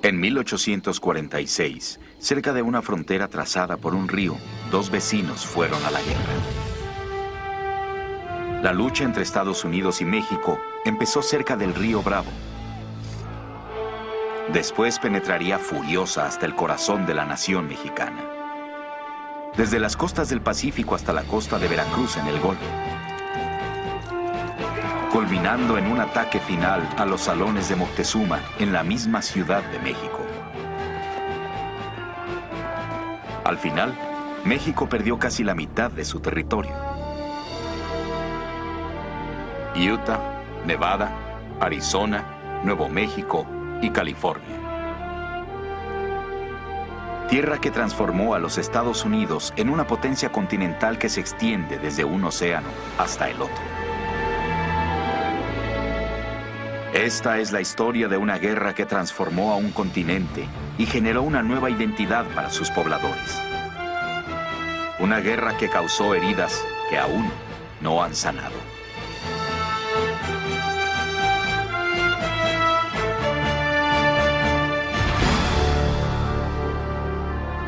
En 1846, cerca de una frontera trazada por un río, dos vecinos fueron a la guerra. La lucha entre Estados Unidos y México empezó cerca del río Bravo. Después penetraría furiosa hasta el corazón de la nación mexicana. Desde las costas del Pacífico hasta la costa de Veracruz en el Golfo, culminando en un ataque final a los salones de Moctezuma en la misma Ciudad de México. Al final, México perdió casi la mitad de su territorio. Utah, Nevada, Arizona, Nuevo México y California. Tierra que transformó a los Estados Unidos en una potencia continental que se extiende desde un océano hasta el otro. Esta es la historia de una guerra que transformó a un continente y generó una nueva identidad para sus pobladores. Una guerra que causó heridas que aún no han sanado.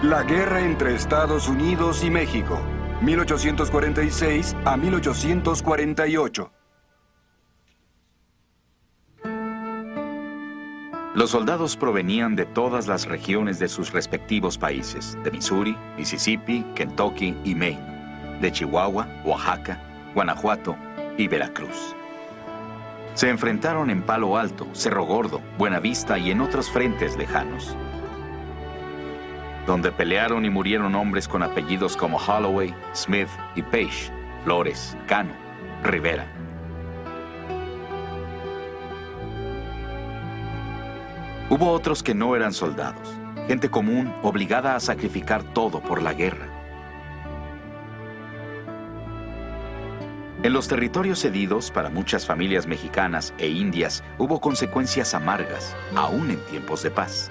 La guerra entre Estados Unidos y México, 1846 a 1848. Los soldados provenían de todas las regiones de sus respectivos países, de Missouri, Mississippi, Kentucky y Maine, de Chihuahua, Oaxaca, Guanajuato y Veracruz. Se enfrentaron en Palo Alto, Cerro Gordo, Buenavista y en otros frentes lejanos, donde pelearon y murieron hombres con apellidos como Holloway, Smith y Page, Flores, Cano, Rivera. Hubo otros que no eran soldados, gente común obligada a sacrificar todo por la guerra. En los territorios cedidos, para muchas familias mexicanas e indias, hubo consecuencias amargas, aún en tiempos de paz.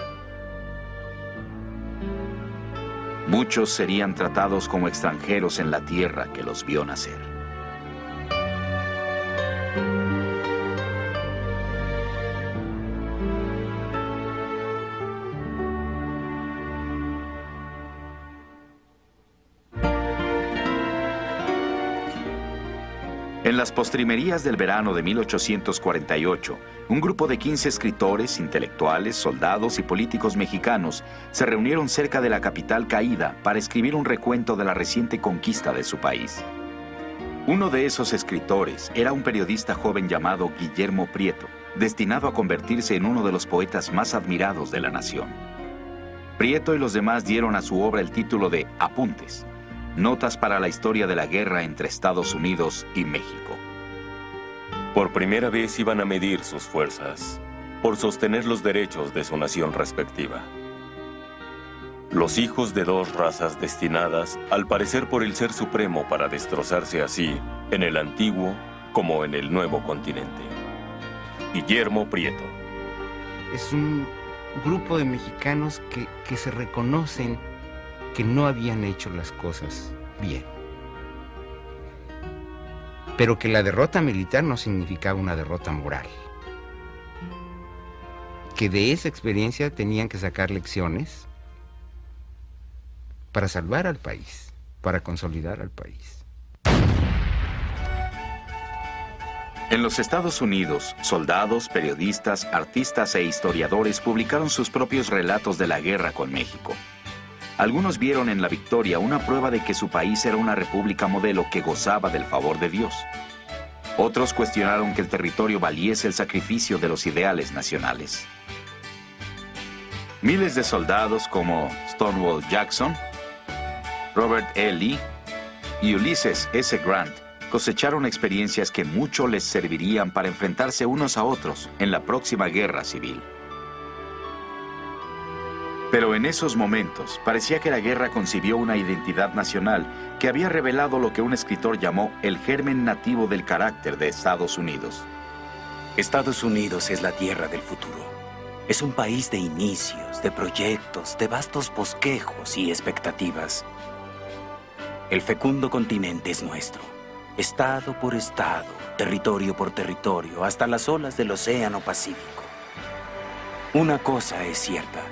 Muchos serían tratados como extranjeros en la tierra que los vio nacer. En las postrimerías del verano de 1848, un grupo de 15 escritores, intelectuales, soldados y políticos mexicanos se reunieron cerca de la capital caída para escribir un recuento de la reciente conquista de su país. Uno de esos escritores era un periodista joven llamado Guillermo Prieto, destinado a convertirse en uno de los poetas más admirados de la nación. Prieto y los demás dieron a su obra el título de Apuntes, notas para la historia de la guerra entre Estados Unidos y México. Por primera vez iban a medir sus fuerzas por sostener los derechos de su nación respectiva. Los hijos de dos razas destinadas, al parecer por el Ser Supremo para destrozarse así, en el antiguo como en el nuevo continente. Guillermo Prieto. Es un grupo de mexicanos que se reconocen que no habían hecho las cosas bien. Pero que la derrota militar no significaba una derrota moral. Que de esa experiencia tenían que sacar lecciones para salvar al país, para consolidar al país. En los Estados Unidos, soldados, periodistas, artistas e historiadores publicaron sus propios relatos de la guerra con México. Algunos vieron en la victoria una prueba de que su país era una república modelo que gozaba del favor de Dios. Otros cuestionaron que el territorio valiese el sacrificio de los ideales nacionales. Miles de soldados como Stonewall Jackson, Robert E. Lee y Ulysses S. Grant cosecharon experiencias que mucho les servirían para enfrentarse unos a otros en la próxima guerra civil. Pero en esos momentos parecía que la guerra concibió una identidad nacional que había revelado lo que un escritor llamó el germen nativo del carácter de Estados Unidos. Estados Unidos es la tierra del futuro. Es un país de inicios, de proyectos, de vastos bosquejos y expectativas. El fecundo continente es nuestro. Estado por estado, territorio por territorio, hasta las olas del Océano Pacífico. Una cosa es cierta.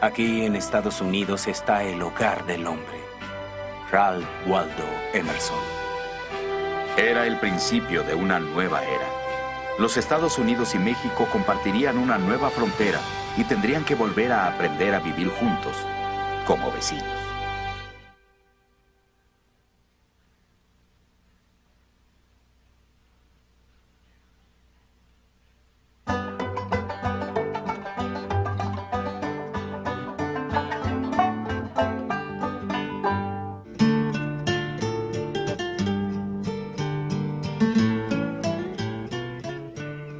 Aquí en Estados Unidos está el hogar del hombre. Ralph Waldo Emerson. Era el principio de una nueva era. Los Estados Unidos y México compartirían una nueva frontera y tendrían que volver a aprender a vivir juntos, como vecinos.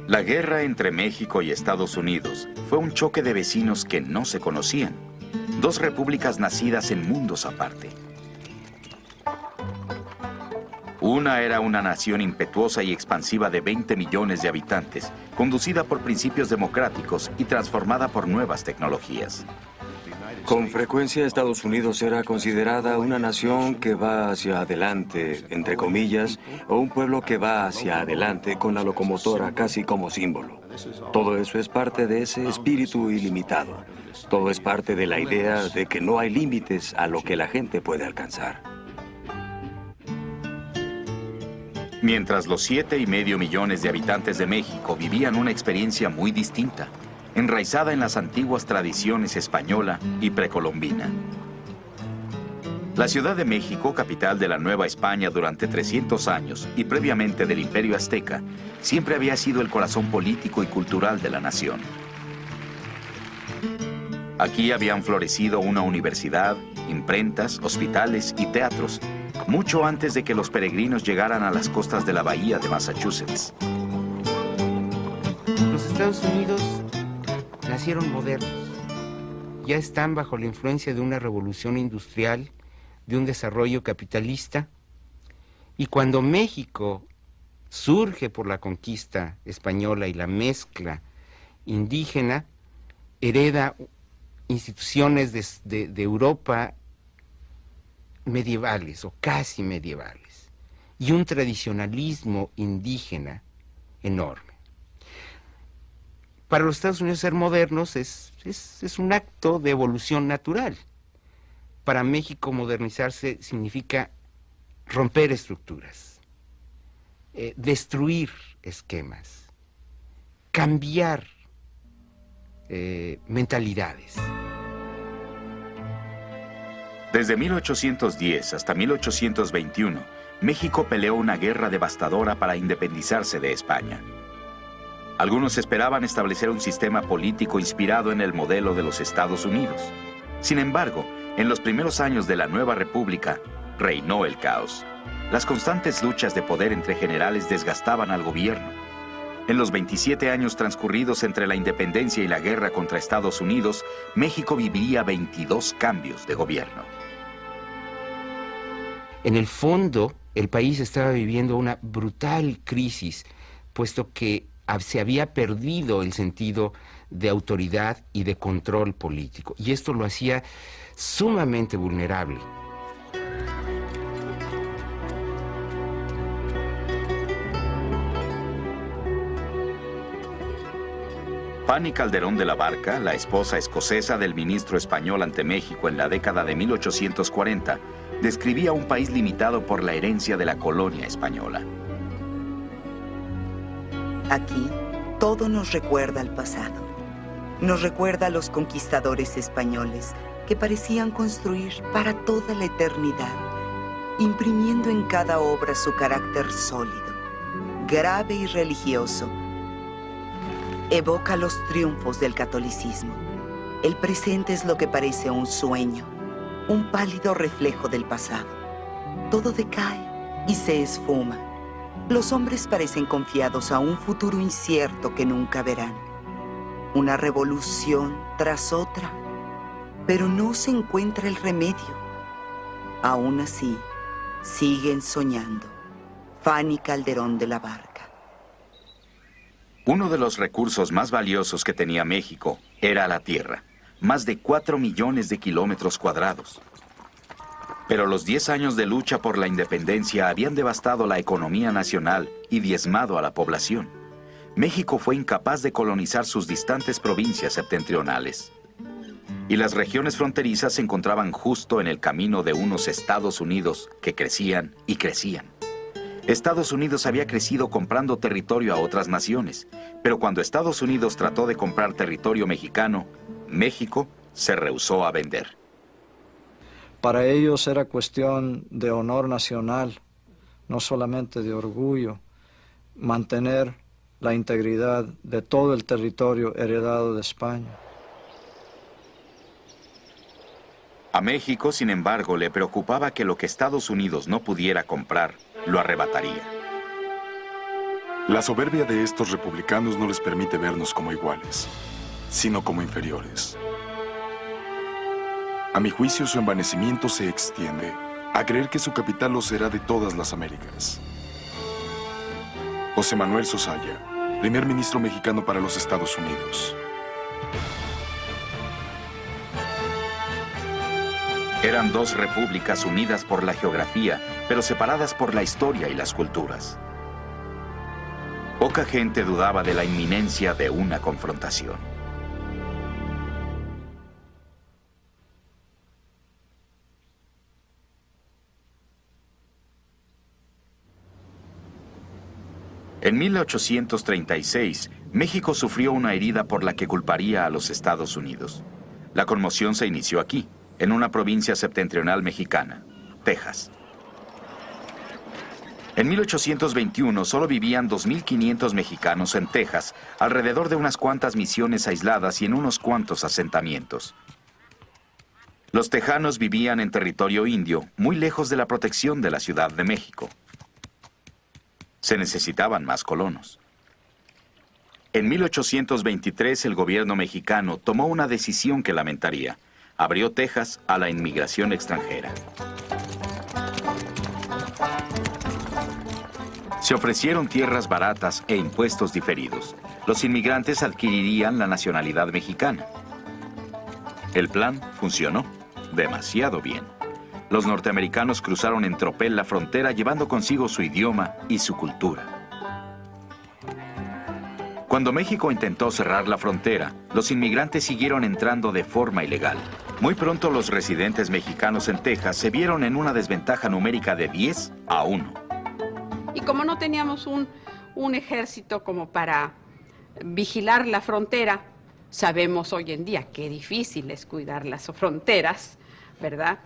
La guerra entre México y Estados Unidos fue un choque de vecinos que no se conocían, dos repúblicas nacidas en mundos aparte. Una era una nación impetuosa y expansiva de 20 millones de habitantes, conducida por principios democráticos y transformada por nuevas tecnologías. Con frecuencia Estados Unidos era considerada una nación que va hacia adelante, entre comillas, o un pueblo que va hacia adelante con la locomotora casi como símbolo. Todo eso es parte de ese espíritu ilimitado. Todo es parte de la idea de que no hay límites a lo que la gente puede alcanzar. Mientras los 7,5 millones de habitantes de México vivían una experiencia muy distinta, enraizada en las antiguas tradiciones española y precolombina. La Ciudad de México, capital de la Nueva España durante 300 años y previamente del Imperio Azteca, siempre había sido el corazón político y cultural de la nación. Aquí habían florecido una universidad, imprentas, hospitales y teatros, mucho antes de que los peregrinos llegaran a las costas de la bahía de Massachusetts. Los Estados Unidos nacieron modernos. Ya están bajo la influencia de una revolución industrial, de un desarrollo capitalista. Y cuando México surge por la conquista española y la mezcla indígena, hereda instituciones de Europa medievales o casi medievales y un tradicionalismo indígena enorme. Para los Estados Unidos ser modernos es un acto de evolución natural. Para México modernizarse significa romper estructuras, destruir esquemas, cambiar mentalidades. Desde 1810 hasta 1821, México peleó una guerra devastadora para independizarse de España. Algunos esperaban establecer un sistema político inspirado en el modelo de los Estados Unidos. Sin embargo, en los primeros años de la nueva república, reinó el caos. Las constantes luchas de poder entre generales desgastaban al gobierno. En los 27 años transcurridos entre la independencia y la guerra contra Estados Unidos, México viviría 22 cambios de gobierno. En el fondo, el país estaba viviendo una brutal crisis, puesto que se había perdido el sentido de autoridad y de control político, y esto lo hacía sumamente vulnerable. Fanny Calderón de la Barca, la esposa escocesa del ministro español ante México en la década de 1840, describía un país limitado por la herencia de la colonia española. Aquí, todo nos recuerda al pasado. Nos recuerda a los conquistadores españoles que parecían construir para toda la eternidad, imprimiendo en cada obra su carácter sólido, grave y religioso. Evoca los triunfos del catolicismo. El presente es lo que parece un sueño, un pálido reflejo del pasado. Todo decae y se esfuma. Los hombres parecen confiados a un futuro incierto que nunca verán. Una revolución tras otra, pero no se encuentra el remedio. Aún así, siguen soñando. Fanny Calderón de la Barca. Uno de los recursos más valiosos que tenía México era la tierra, más de 4 millones de kilómetros cuadrados. Pero los 10 años de lucha por la independencia habían devastado la economía nacional y diezmado a la población. México fue incapaz de colonizar sus distantes provincias septentrionales. Y las regiones fronterizas se encontraban justo en el camino de unos Estados Unidos que crecían y crecían. Estados Unidos había crecido comprando territorio a otras naciones, pero cuando Estados Unidos trató de comprar territorio mexicano, México se rehusó a vender. Para ellos era cuestión de honor nacional, no solamente de orgullo, mantener la integridad de todo el territorio heredado de España. A México, sin embargo, le preocupaba que lo que Estados Unidos no pudiera comprar, lo arrebataría. La soberbia de estos republicanos no les permite vernos como iguales, sino como inferiores. A mi juicio, su envanecimiento se extiende a creer que su capital lo será de todas las Américas. José Manuel Zosaya, primer ministro mexicano para los Estados Unidos. Eran dos repúblicas unidas por la geografía, pero separadas por la historia y las culturas. Poca gente dudaba de la inminencia de una confrontación. En 1836, México sufrió una herida por la que culparía a los Estados Unidos. La conmoción se inició aquí, en una provincia septentrional mexicana, Texas. En 1821 solo vivían 2.500 mexicanos en Texas, alrededor de unas cuantas misiones aisladas y en unos cuantos asentamientos. Los tejanos vivían en territorio indio, muy lejos de la protección de la Ciudad de México. Se necesitaban más colonos. En 1823 el gobierno mexicano tomó una decisión que lamentaría. Abrió Texas a la inmigración extranjera. Se ofrecieron tierras baratas e impuestos diferidos. Los inmigrantes adquirirían la nacionalidad mexicana. El plan funcionó demasiado bien. Los norteamericanos cruzaron en tropel la frontera llevando consigo su idioma y su cultura. Cuando México intentó cerrar la frontera, los inmigrantes siguieron entrando de forma ilegal. Muy pronto los residentes mexicanos en Texas se vieron en una desventaja numérica de 10-1. Y como no teníamos un ejército como para vigilar la frontera, sabemos hoy en día qué difícil es cuidar las fronteras, ¿verdad?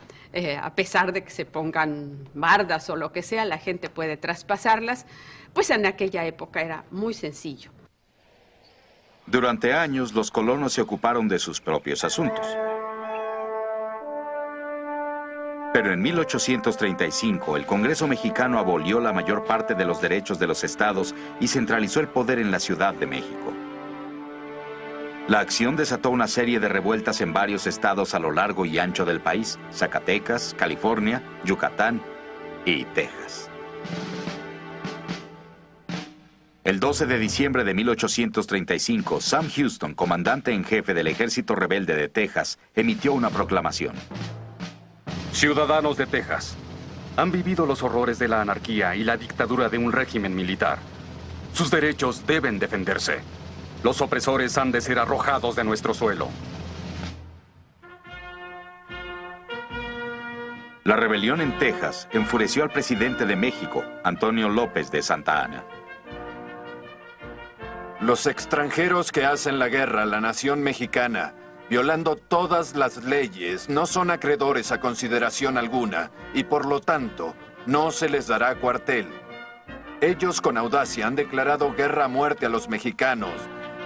A pesar de que se pongan bardas o lo que sea, la gente puede traspasarlas, pues en aquella época era muy sencillo. Durante años, los colonos se ocuparon de sus propios asuntos. Pero en 1835, el Congreso mexicano abolió la mayor parte de los derechos de los estados y centralizó el poder en la Ciudad de México. La acción desató una serie de revueltas en varios estados a lo largo y ancho del país: Zacatecas, California, Yucatán y Texas. El 12 de diciembre de 1835, Sam Houston, comandante en jefe del ejército rebelde de Texas, emitió una proclamación. Ciudadanos de Texas, han vivido los horrores de la anarquía y la dictadura de un régimen militar. Sus derechos deben defenderse. Los opresores han de ser arrojados de nuestro suelo. La rebelión en Texas enfureció al presidente de México, Antonio López de Santa Anna. Los extranjeros que hacen la guerra a la nación mexicana, violando todas las leyes, no son acreedores a consideración alguna y por lo tanto no se les dará cuartel. Ellos con audacia han declarado guerra a muerte a los mexicanos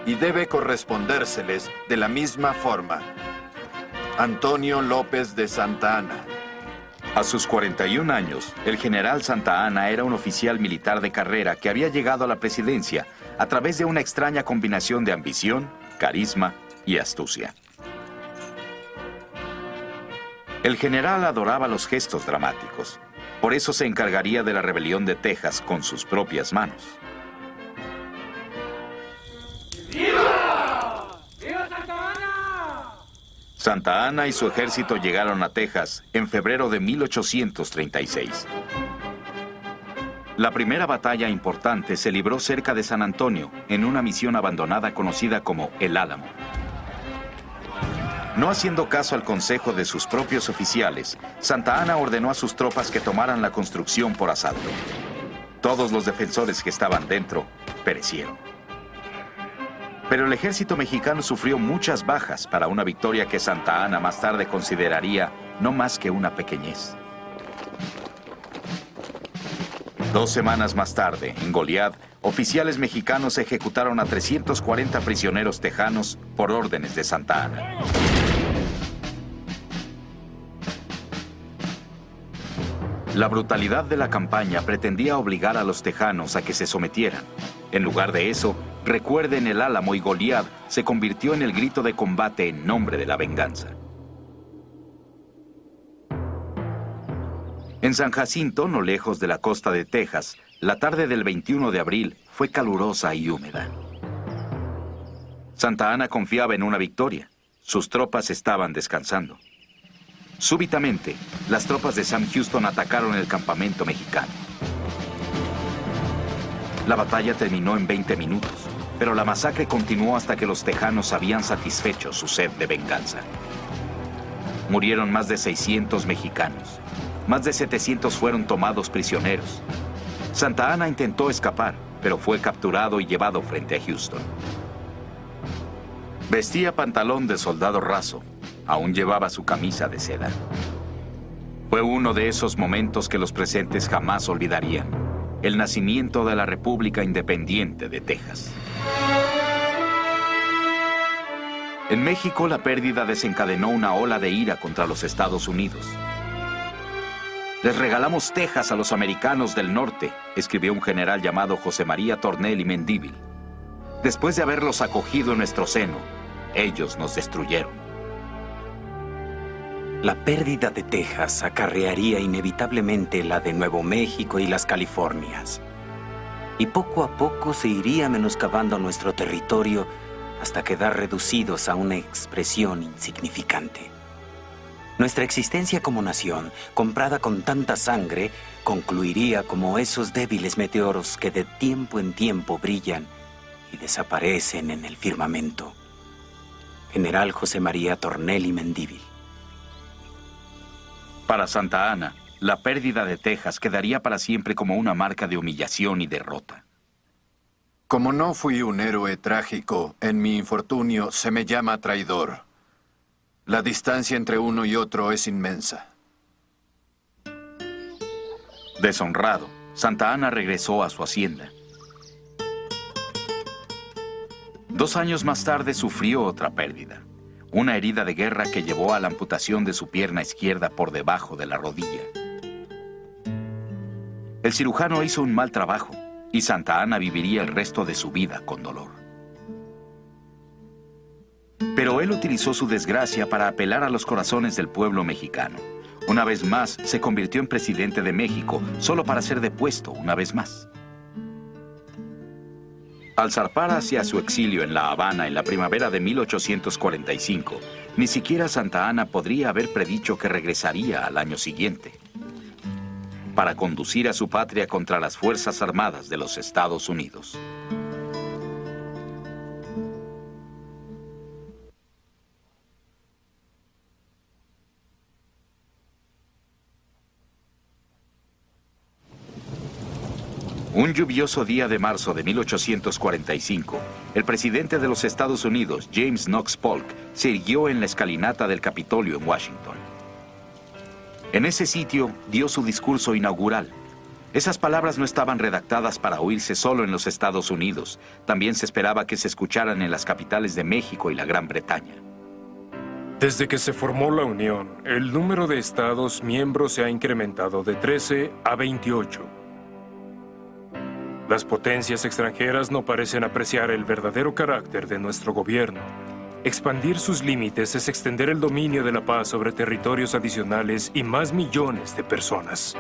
y debe correspondérseles de la misma forma. Antonio López de Santa Anna. A sus 41 años, el general Santa Anna era un oficial militar de carrera que había llegado a la presidencia a través de una extraña combinación de ambición, carisma y astucia. El general adoraba los gestos dramáticos. Por eso se encargaría de la rebelión de Texas con sus propias manos. ¡Viva! ¡Viva Santa Anna! Santa Anna y su ejército llegaron a Texas en febrero de 1836. La primera batalla importante se libró cerca de San Antonio, en una misión abandonada conocida como El Álamo. No haciendo caso al consejo de sus propios oficiales, Santa Anna ordenó a sus tropas que tomaran la construcción por asalto. Todos los defensores que estaban dentro perecieron. Pero el ejército mexicano sufrió muchas bajas para una victoria que Santa Anna más tarde consideraría no más que una pequeñez. 2 semanas más tarde, en Goliad, oficiales mexicanos ejecutaron a 340 prisioneros tejanos por órdenes de Santa Anna. La brutalidad de la campaña pretendía obligar a los tejanos a que se sometieran. En lugar de eso, recuerden, el Álamo y Goliad se convirtió en el grito de combate en nombre de la venganza. En San Jacinto, no lejos de la costa de Texas, la tarde del 21 de abril fue calurosa y húmeda. Santa Anna confiaba en una victoria. Sus tropas estaban descansando. Súbitamente, las tropas de Sam Houston atacaron el campamento mexicano. La batalla terminó en 20 minutos, pero la masacre continuó hasta que los tejanos habían satisfecho su sed de venganza. Murieron más de 600 mexicanos. Más de 700 fueron tomados prisioneros. Santa Anna intentó escapar, pero fue capturado y llevado frente a Houston. Vestía pantalón de soldado raso. Aún llevaba su camisa de seda. Fue uno de esos momentos que los presentes jamás olvidarían. El nacimiento de la República Independiente de Texas. En México, la pérdida desencadenó una ola de ira contra los Estados Unidos. Les regalamos Texas a los americanos del norte, escribió un general llamado José María Tornel y Mendívil. Después de haberlos acogido en nuestro seno, ellos nos destruyeron. La pérdida de Texas acarrearía inevitablemente la de Nuevo México y las Californias. Y poco a poco se iría menoscabando nuestro territorio hasta quedar reducidos a una expresión insignificante. Nuestra existencia como nación, comprada con tanta sangre, concluiría como esos débiles meteoros que de tiempo en tiempo brillan y desaparecen en el firmamento. General José María Tornel y Mendívil. Para Santa Anna, la pérdida de Texas quedaría para siempre como una marca de humillación y derrota. Como no fui un héroe trágico, en mi infortunio se me llama traidor. La distancia entre uno y otro es inmensa. Deshonrado, Santa Anna regresó a su hacienda. 2 años más tarde sufrió otra pérdida. Una herida de guerra que llevó a la amputación de su pierna izquierda por debajo de la rodilla. El cirujano hizo un mal trabajo y Santa Anna viviría el resto de su vida con dolor. Pero él utilizó su desgracia para apelar a los corazones del pueblo mexicano. Una vez más, se convirtió en presidente de México, solo para ser depuesto una vez más. Al zarpar hacia su exilio en La Habana en la primavera de 1845, ni siquiera Santa Anna podría haber predicho que regresaría al año siguiente para conducir a su patria contra las Fuerzas Armadas de los Estados Unidos. Un lluvioso día de marzo de 1845, el presidente de los Estados Unidos, James Knox Polk, se irguió en la escalinata del Capitolio en Washington. En ese sitio dio su discurso inaugural. Esas palabras no estaban redactadas para oírse solo en los Estados Unidos. También se esperaba que se escucharan en las capitales de México y la Gran Bretaña. Desde que se formó la Unión, el número de estados miembros se ha incrementado de 13 a 28. Las potencias extranjeras no parecen apreciar el verdadero carácter de nuestro gobierno. Expandir sus límites es extender el dominio de la paz sobre territorios adicionales y más millones de personas.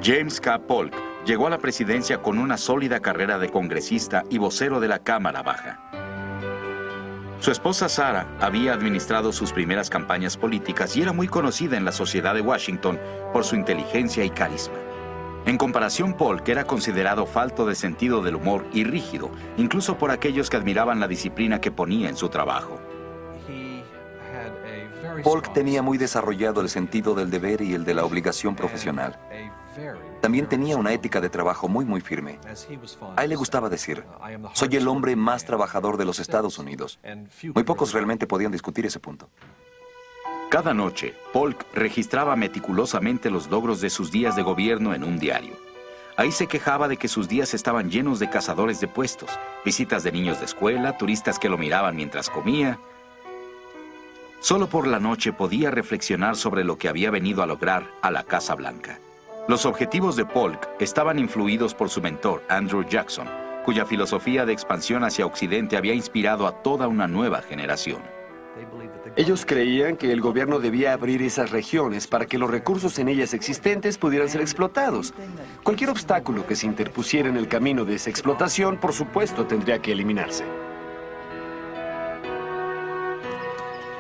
James K. Polk llegó a la presidencia con una sólida carrera de congresista y vocero de la Cámara Baja. Su esposa Sarah había administrado sus primeras campañas políticas y era muy conocida en la sociedad de Washington por su inteligencia y carisma. En comparación, Polk era considerado falto de sentido del humor y rígido, incluso por aquellos que admiraban la disciplina que ponía en su trabajo. Polk tenía muy desarrollado el sentido del deber y el de la obligación profesional. También tenía una ética de trabajo muy firme. A él le gustaba decir, soy el hombre más trabajador de los Estados Unidos. Muy pocos realmente podían discutir ese punto. Cada noche, Polk registraba meticulosamente los logros de sus días de gobierno en un diario. Ahí se quejaba de que sus días estaban llenos de cazadores de puestos, visitas de niños de escuela, turistas que lo miraban mientras comía. Solo por la noche podía reflexionar sobre lo que había venido a lograr a la Casa Blanca. Los objetivos de Polk estaban influidos por su mentor, Andrew Jackson, cuya filosofía de expansión hacia Occidente había inspirado a toda una nueva generación. Ellos creían que el gobierno debía abrir esas regiones para que los recursos en ellas existentes pudieran ser explotados. Cualquier obstáculo que se interpusiera en el camino de esa explotación, por supuesto, tendría que eliminarse.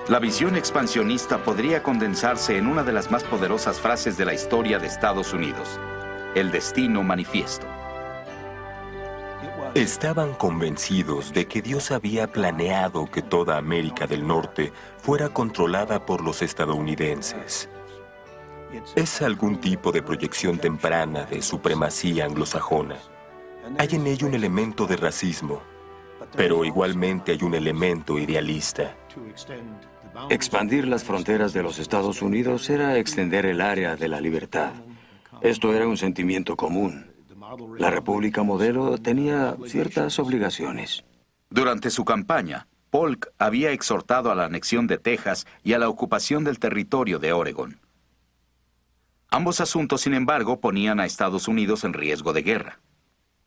La visión expansionista podría condensarse en una de las más poderosas frases de la historia de Estados Unidos: el destino manifiesto. Estaban convencidos de que Dios había planeado que toda América del Norte fuera controlada por los estadounidenses. Es algún tipo de proyección temprana de supremacía anglosajona. Hay en ello un elemento de racismo, pero igualmente hay un elemento idealista. Expandir las fronteras de los Estados Unidos era extender el área de la libertad. Esto era un sentimiento común. La República Modelo tenía ciertas obligaciones. Durante su campaña, Polk había exhortado a la anexión de Texas y a la ocupación del territorio de Oregón. Ambos asuntos, sin embargo, ponían a Estados Unidos en riesgo de guerra.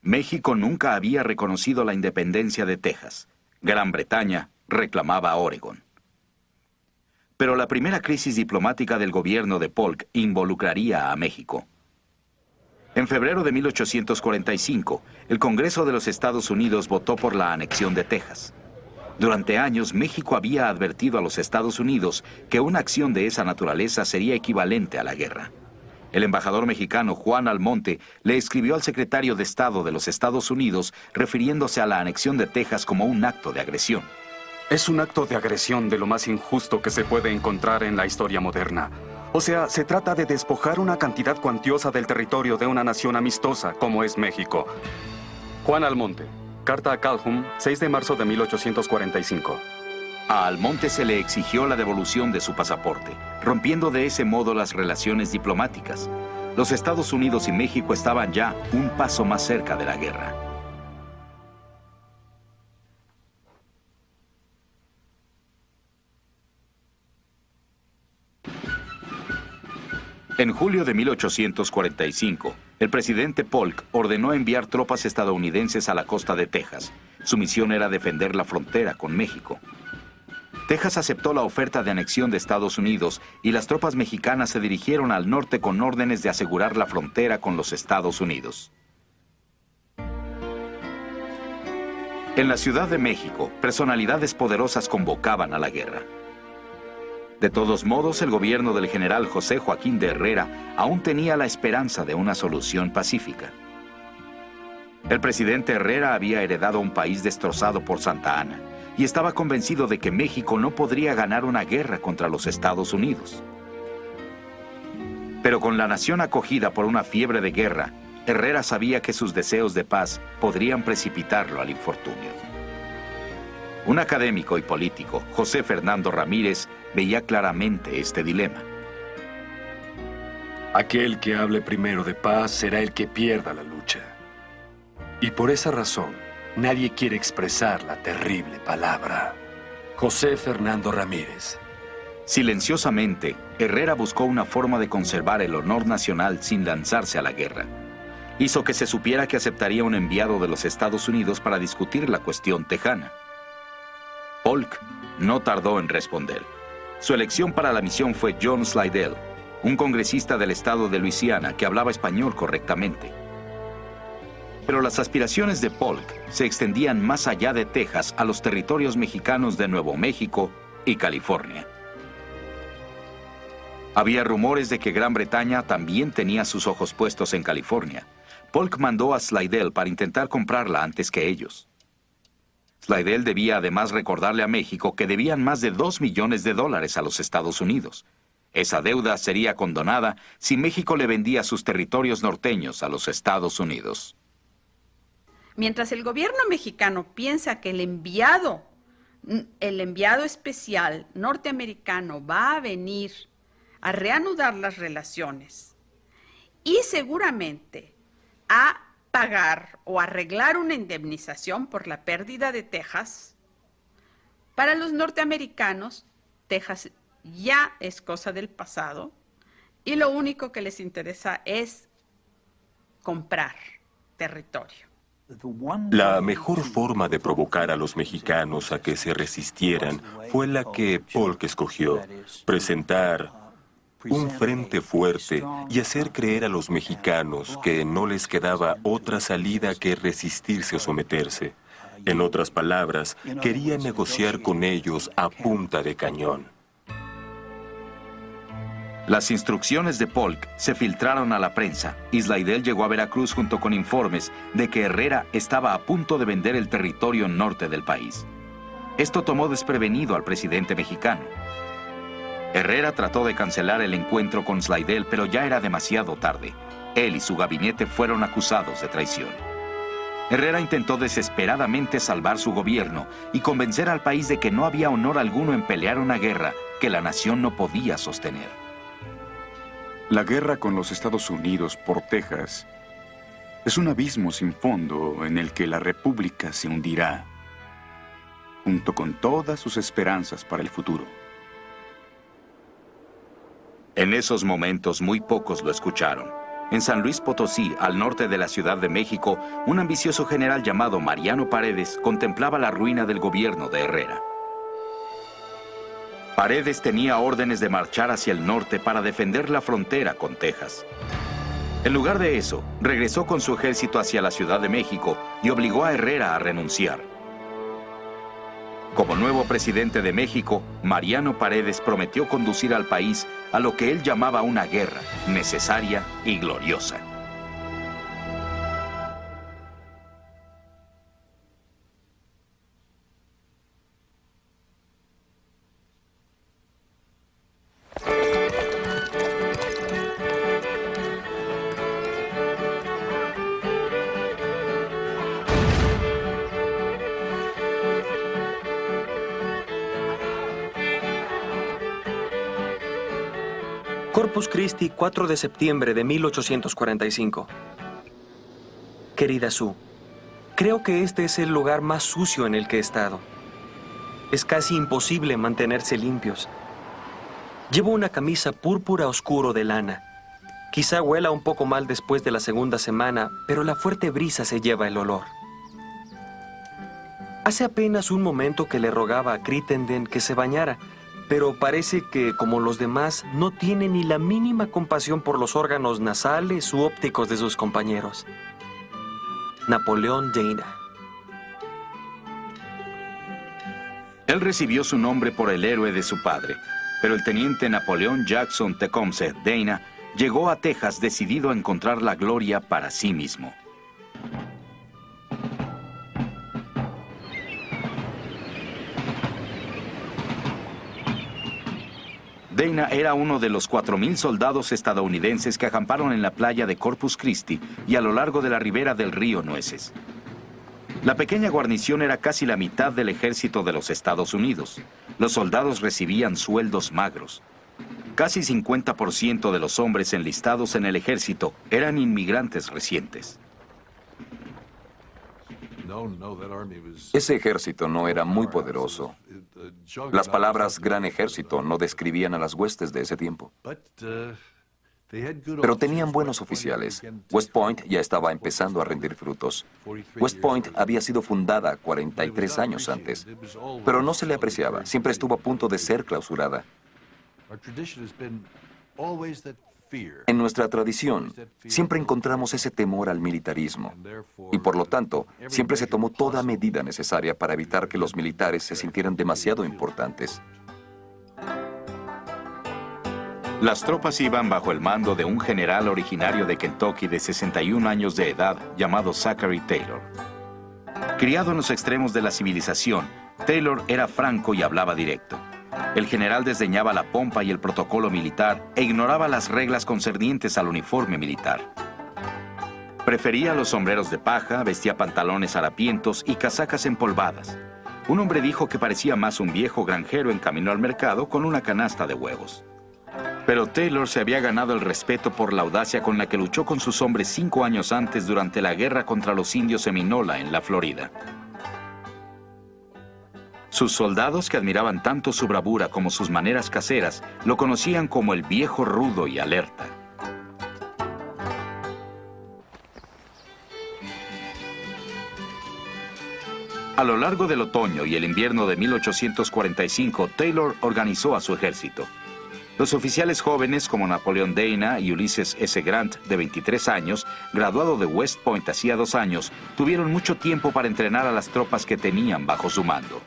México nunca había reconocido la independencia de Texas. Gran Bretaña reclamaba Oregón. Pero la primera crisis diplomática del gobierno de Polk involucraría a México. En febrero de 1845, el Congreso de los Estados Unidos votó por la anexión de Texas. Durante años, México había advertido a los Estados Unidos que una acción de esa naturaleza sería equivalente a la guerra. El embajador mexicano Juan Almonte le escribió al secretario de Estado de los Estados Unidos refiriéndose a la anexión de Texas como un acto de agresión. Es un acto de agresión de lo más injusto que se puede encontrar en la historia moderna. O sea, se trata de despojar una cantidad cuantiosa del territorio de una nación amistosa como es México. Juan Almonte, carta a Calhoun, 6 de marzo de 1845. A Almonte se le exigió la devolución de su pasaporte, rompiendo de ese modo las relaciones diplomáticas. Los Estados Unidos y México estaban ya un paso más cerca de la guerra. En julio de 1845, el presidente Polk ordenó enviar tropas estadounidenses a la costa de Texas. Su misión era defender la frontera con México. Texas aceptó la oferta de anexión de Estados Unidos y las tropas mexicanas se dirigieron al norte con órdenes de asegurar la frontera con los Estados Unidos. En la Ciudad de México, personalidades poderosas convocaban a la guerra. De todos modos, el gobierno del general José Joaquín de Herrera aún tenía la esperanza de una solución pacífica. El presidente Herrera había heredado un país destrozado por Santa Anna y estaba convencido de que México no podría ganar una guerra contra los Estados Unidos. Pero con la nación acogida por una fiebre de guerra, Herrera sabía que sus deseos de paz podrían precipitarlo al infortunio. Un académico y político, José Fernando Ramírez, veía claramente este dilema. Aquel que hable primero de paz será el que pierda la lucha. Y por esa razón, nadie quiere expresar la terrible palabra. José Fernando Ramírez. Silenciosamente, Herrera buscó una forma de conservar el honor nacional sin lanzarse a la guerra. Hizo que se supiera que aceptaría un enviado de los Estados Unidos para discutir la cuestión tejana. Polk no tardó en responder. Su elección para la misión fue John Slidell, un congresista del estado de Luisiana que hablaba español correctamente. Pero las aspiraciones de Polk se extendían más allá de Texas a los territorios mexicanos de Nuevo México y California. Había rumores de que Gran Bretaña también tenía sus ojos puestos en California. Polk mandó a Slidell para intentar comprarla antes que ellos. Slidell debía además recordarle a México que debían más de $2 millones a los Estados Unidos. Esa deuda sería condonada si México le vendía sus territorios norteños a los Estados Unidos. Mientras el gobierno mexicano piensa que el enviado especial norteamericano va a venir a reanudar las relaciones y seguramente a pagar o arreglar una indemnización por la pérdida de Texas, para los norteamericanos, Texas ya es cosa del pasado y lo único que les interesa es comprar territorio. La mejor forma de provocar a los mexicanos a que se resistieran fue la que Polk escogió: presentar un frente fuerte y hacer creer a los mexicanos que no les quedaba otra salida que resistirse o someterse. En otras palabras, quería negociar con ellos a punta de cañón. Las instrucciones de Polk se filtraron a la prensa y Slidell llegó a Veracruz junto con informes de que Herrera estaba a punto de vender el territorio norte del país. Esto tomó desprevenido al presidente mexicano. Herrera trató de cancelar el encuentro con Slidell, pero ya era demasiado tarde. Él y su gabinete fueron acusados de traición. Herrera intentó desesperadamente salvar su gobierno y convencer al país de que no había honor alguno en pelear una guerra que la nación no podía sostener. La guerra con los Estados Unidos por Texas es un abismo sin fondo en el que la República se hundirá, junto con todas sus esperanzas para el futuro. En esos momentos muy pocos lo escucharon. En San Luis Potosí, al norte de la Ciudad de México, un ambicioso general llamado Mariano Paredes contemplaba la ruina del gobierno de Herrera. Paredes tenía órdenes de marchar hacia el norte para defender la frontera con Texas. En lugar de eso, regresó con su ejército hacia la Ciudad de México y obligó a Herrera a renunciar. Como nuevo presidente de México, Mariano Paredes prometió conducir al país a lo que él llamaba una guerra necesaria y gloriosa. Corpus Christi, 4 de septiembre de 1845. Querida Sue, creo que este es el lugar más sucio en el que he estado. Es casi imposible mantenerse limpios. Llevo una camisa púrpura oscuro de lana. Quizá huela un poco mal después de la segunda semana, pero la fuerte brisa se lleva el olor. Hace apenas un momento que le rogaba a Crittenden que se bañara, pero parece que, como los demás, no tiene ni la mínima compasión por los órganos nasales u ópticos de sus compañeros. Napoleón Dana. Él recibió su nombre por el héroe de su padre, pero el teniente Napoleón Jackson Tecumseh Dana llegó a Texas decidido a encontrar la gloria para sí mismo. Dana era uno de los 4,000 soldados estadounidenses que acamparon en la playa de Corpus Christi y a lo largo de la ribera del río Nueces. La pequeña guarnición era casi la mitad del ejército de los Estados Unidos. Los soldados recibían sueldos magros. Casi 50% de los hombres enlistados en el ejército eran inmigrantes recientes. Ese ejército no era muy poderoso. Las palabras gran ejército no describían a las huestes de ese tiempo. Pero tenían buenos oficiales. West Point ya estaba empezando a rendir frutos. West Point había sido fundada 43 años antes, pero no se le apreciaba. Siempre estuvo a punto de ser clausurada. En nuestra tradición, siempre encontramos ese temor al militarismo. Y por lo tanto, siempre se tomó toda medida necesaria para evitar que los militares se sintieran demasiado importantes. Las tropas iban bajo el mando de un general originario de Kentucky de 61 años de edad llamado Zachary Taylor. Criado en los extremos de la civilización, Taylor era franco y hablaba directo. El general desdeñaba la pompa y el protocolo militar e ignoraba las reglas concernientes al uniforme militar. Prefería los sombreros de paja, vestía pantalones harapientos y casacas empolvadas. Un hombre dijo que parecía más un viejo granjero en camino al mercado con una canasta de huevos. Pero Taylor se había ganado el respeto por la audacia con la que luchó con sus hombres 5 años antes durante la guerra contra los indios Seminola en la Florida. Sus soldados, que admiraban tanto su bravura como sus maneras caseras, lo conocían como el viejo rudo y alerta. A lo largo del otoño y el invierno de 1845, Taylor organizó a su ejército. Los oficiales jóvenes como Napoleon Dana y Ulysses S. Grant, de 23 años, graduado de West Point hacía 2 años, tuvieron mucho tiempo para entrenar a las tropas que tenían bajo su mando.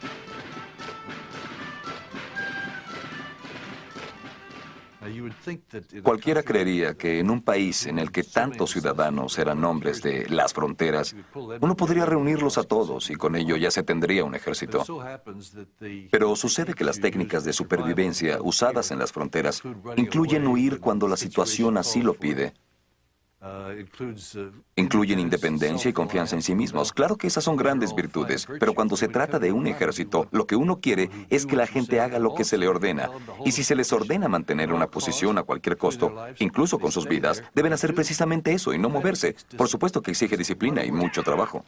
Cualquiera creería que en un país en el que tantos ciudadanos eran hombres de las fronteras, uno podría reunirlos a todos y con ello ya se tendría un ejército. Pero sucede que las técnicas de supervivencia usadas en las fronteras incluyen huir cuando la situación así lo pide. Incluyen independencia y confianza en sí mismos. Claro que esas son grandes virtudes, pero cuando se trata de un ejército, lo que uno quiere es que la gente haga lo que se le ordena. Y si se les ordena mantener una posición a cualquier costo, incluso con sus vidas, deben hacer precisamente eso y no moverse. Por supuesto que exige disciplina y mucho trabajo.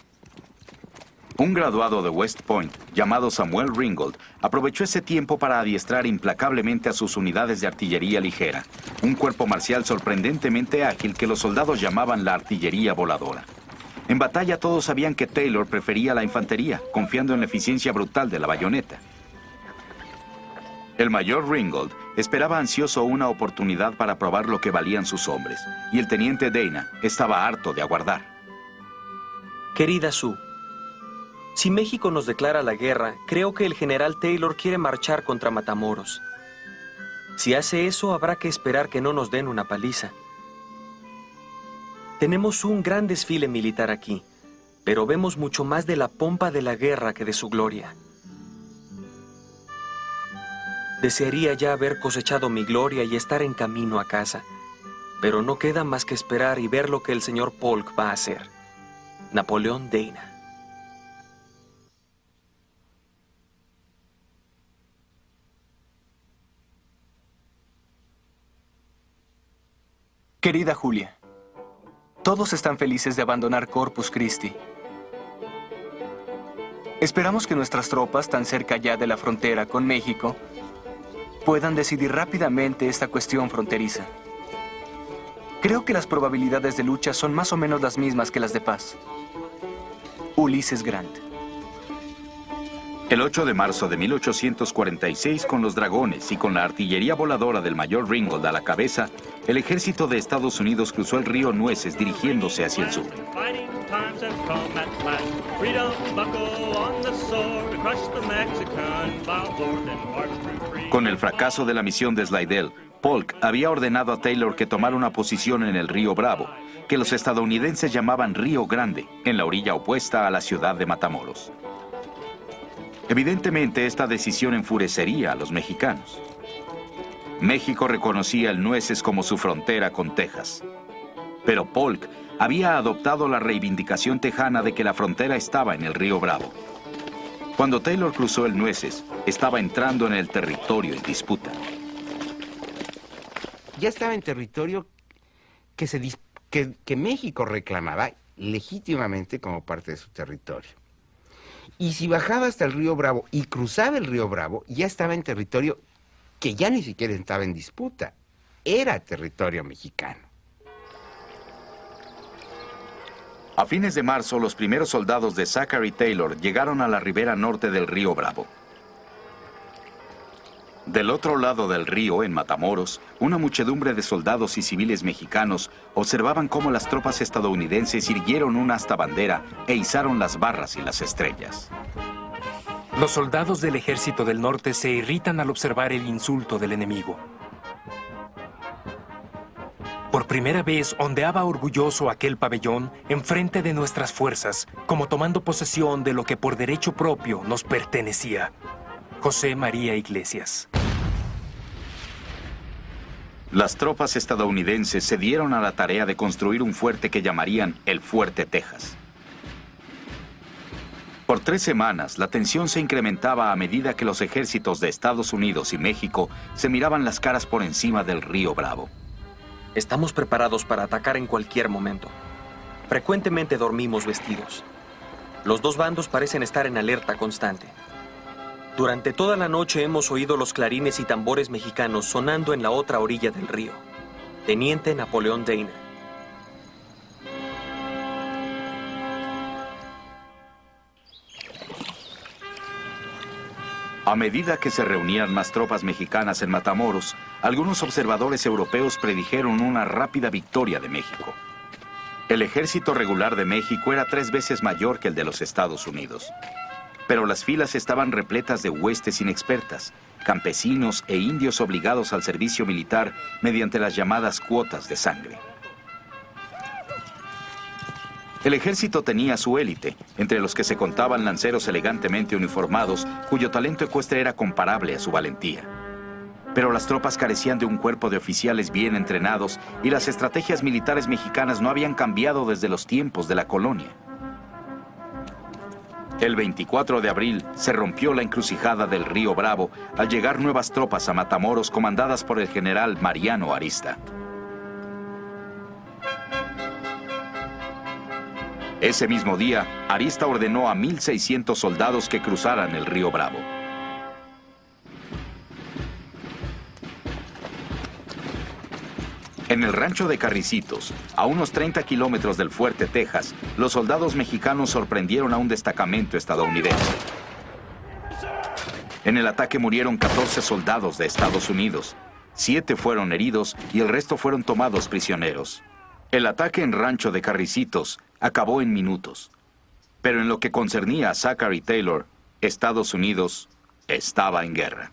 Un graduado de West Point, llamado Samuel Ringgold, aprovechó ese tiempo para adiestrar implacablemente a sus unidades de artillería ligera, un cuerpo marcial sorprendentemente ágil que los soldados llamaban la artillería voladora. En batalla todos sabían que Taylor prefería la infantería, confiando en la eficiencia brutal de la bayoneta. El mayor Ringgold esperaba ansioso una oportunidad para probar lo que valían sus hombres, y el teniente Dana estaba harto de aguardar. Querida Sue, si México nos declara la guerra, creo que el general Taylor quiere marchar contra Matamoros. Si hace eso, habrá que esperar que no nos den una paliza. Tenemos un gran desfile militar aquí, pero vemos mucho más de la pompa de la guerra que de su gloria. Desearía ya haber cosechado mi gloria y estar en camino a casa, pero no queda más que esperar y ver lo que el señor Polk va a hacer. Napoleón Dana. Querida Julia, todos están felices de abandonar Corpus Christi. Esperamos que nuestras tropas, tan cerca ya de la frontera con México, puedan decidir rápidamente esta cuestión fronteriza. Creo que las probabilidades de lucha son más o menos las mismas que las de paz. Ulysses Grant. El 8 de marzo de 1846, con los dragones y con la artillería voladora del mayor Ringgold a la cabeza, el ejército de Estados Unidos cruzó el río Nueces dirigiéndose hacia el sur. Con el fracaso de la misión de Slidell, Polk había ordenado a Taylor que tomara una posición en el río Bravo, que los estadounidenses llamaban Río Grande, en la orilla opuesta a la ciudad de Matamoros. Evidentemente, esta decisión enfurecería a los mexicanos. México reconocía el Nueces como su frontera con Texas. Pero Polk había adoptado la reivindicación tejana de que la frontera estaba en el río Bravo. Cuando Taylor cruzó el Nueces, estaba entrando en el territorio en disputa. Ya estaba en territorio que México reclamaba legítimamente como parte de su territorio. Y si bajaba hasta el río Bravo y cruzaba el río Bravo, ya estaba en territorio que ya ni siquiera estaba en disputa. Era territorio mexicano. A fines de marzo, los primeros soldados de Zachary Taylor llegaron a la ribera norte del río Bravo. Del otro lado del río, en Matamoros, una muchedumbre de soldados y civiles mexicanos observaban cómo las tropas estadounidenses irguieron una asta bandera e izaron las barras y las estrellas. Los soldados del Ejército del Norte se irritan al observar el insulto del enemigo. Por primera vez ondeaba orgulloso aquel pabellón enfrente de nuestras fuerzas, como tomando posesión de lo que por derecho propio nos pertenecía. José María Iglesias. Las tropas estadounidenses se dieron a la tarea de construir un fuerte que llamarían el Fuerte Texas. Por 3 semanas, la tensión se incrementaba a medida que los ejércitos de Estados Unidos y México se miraban las caras por encima del río Bravo. Estamos preparados para atacar en cualquier momento. Frecuentemente dormimos vestidos. Los dos bandos parecen estar en alerta constante. Durante toda la noche hemos oído los clarines y tambores mexicanos sonando en la otra orilla del río. Teniente Napoleón Dana. A medida que se reunían más tropas mexicanas en Matamoros, algunos observadores europeos predijeron una rápida victoria de México. El ejército regular de México era 3 veces mayor que el de los Estados Unidos. Pero las filas estaban repletas de huestes inexpertas, campesinos e indios obligados al servicio militar mediante las llamadas cuotas de sangre. El ejército tenía su élite, entre los que se contaban lanceros elegantemente uniformados, cuyo talento ecuestre era comparable a su valentía. Pero las tropas carecían de un cuerpo de oficiales bien entrenados y las estrategias militares mexicanas no habían cambiado desde los tiempos de la colonia. El 24 de abril se rompió la encrucijada del río Bravo al llegar nuevas tropas a Matamoros comandadas por el general Mariano Arista. Ese mismo día, Arista ordenó a 1,600 soldados que cruzaran el río Bravo. En el rancho de Carricitos, a unos 30 kilómetros del Fuerte Texas, los soldados mexicanos sorprendieron a un destacamento estadounidense. En el ataque murieron 14 soldados de Estados Unidos, 7 fueron heridos y el resto fueron tomados prisioneros. El ataque en Rancho de Carricitos acabó en minutos. Pero en lo que concernía a Zachary Taylor, Estados Unidos estaba en guerra.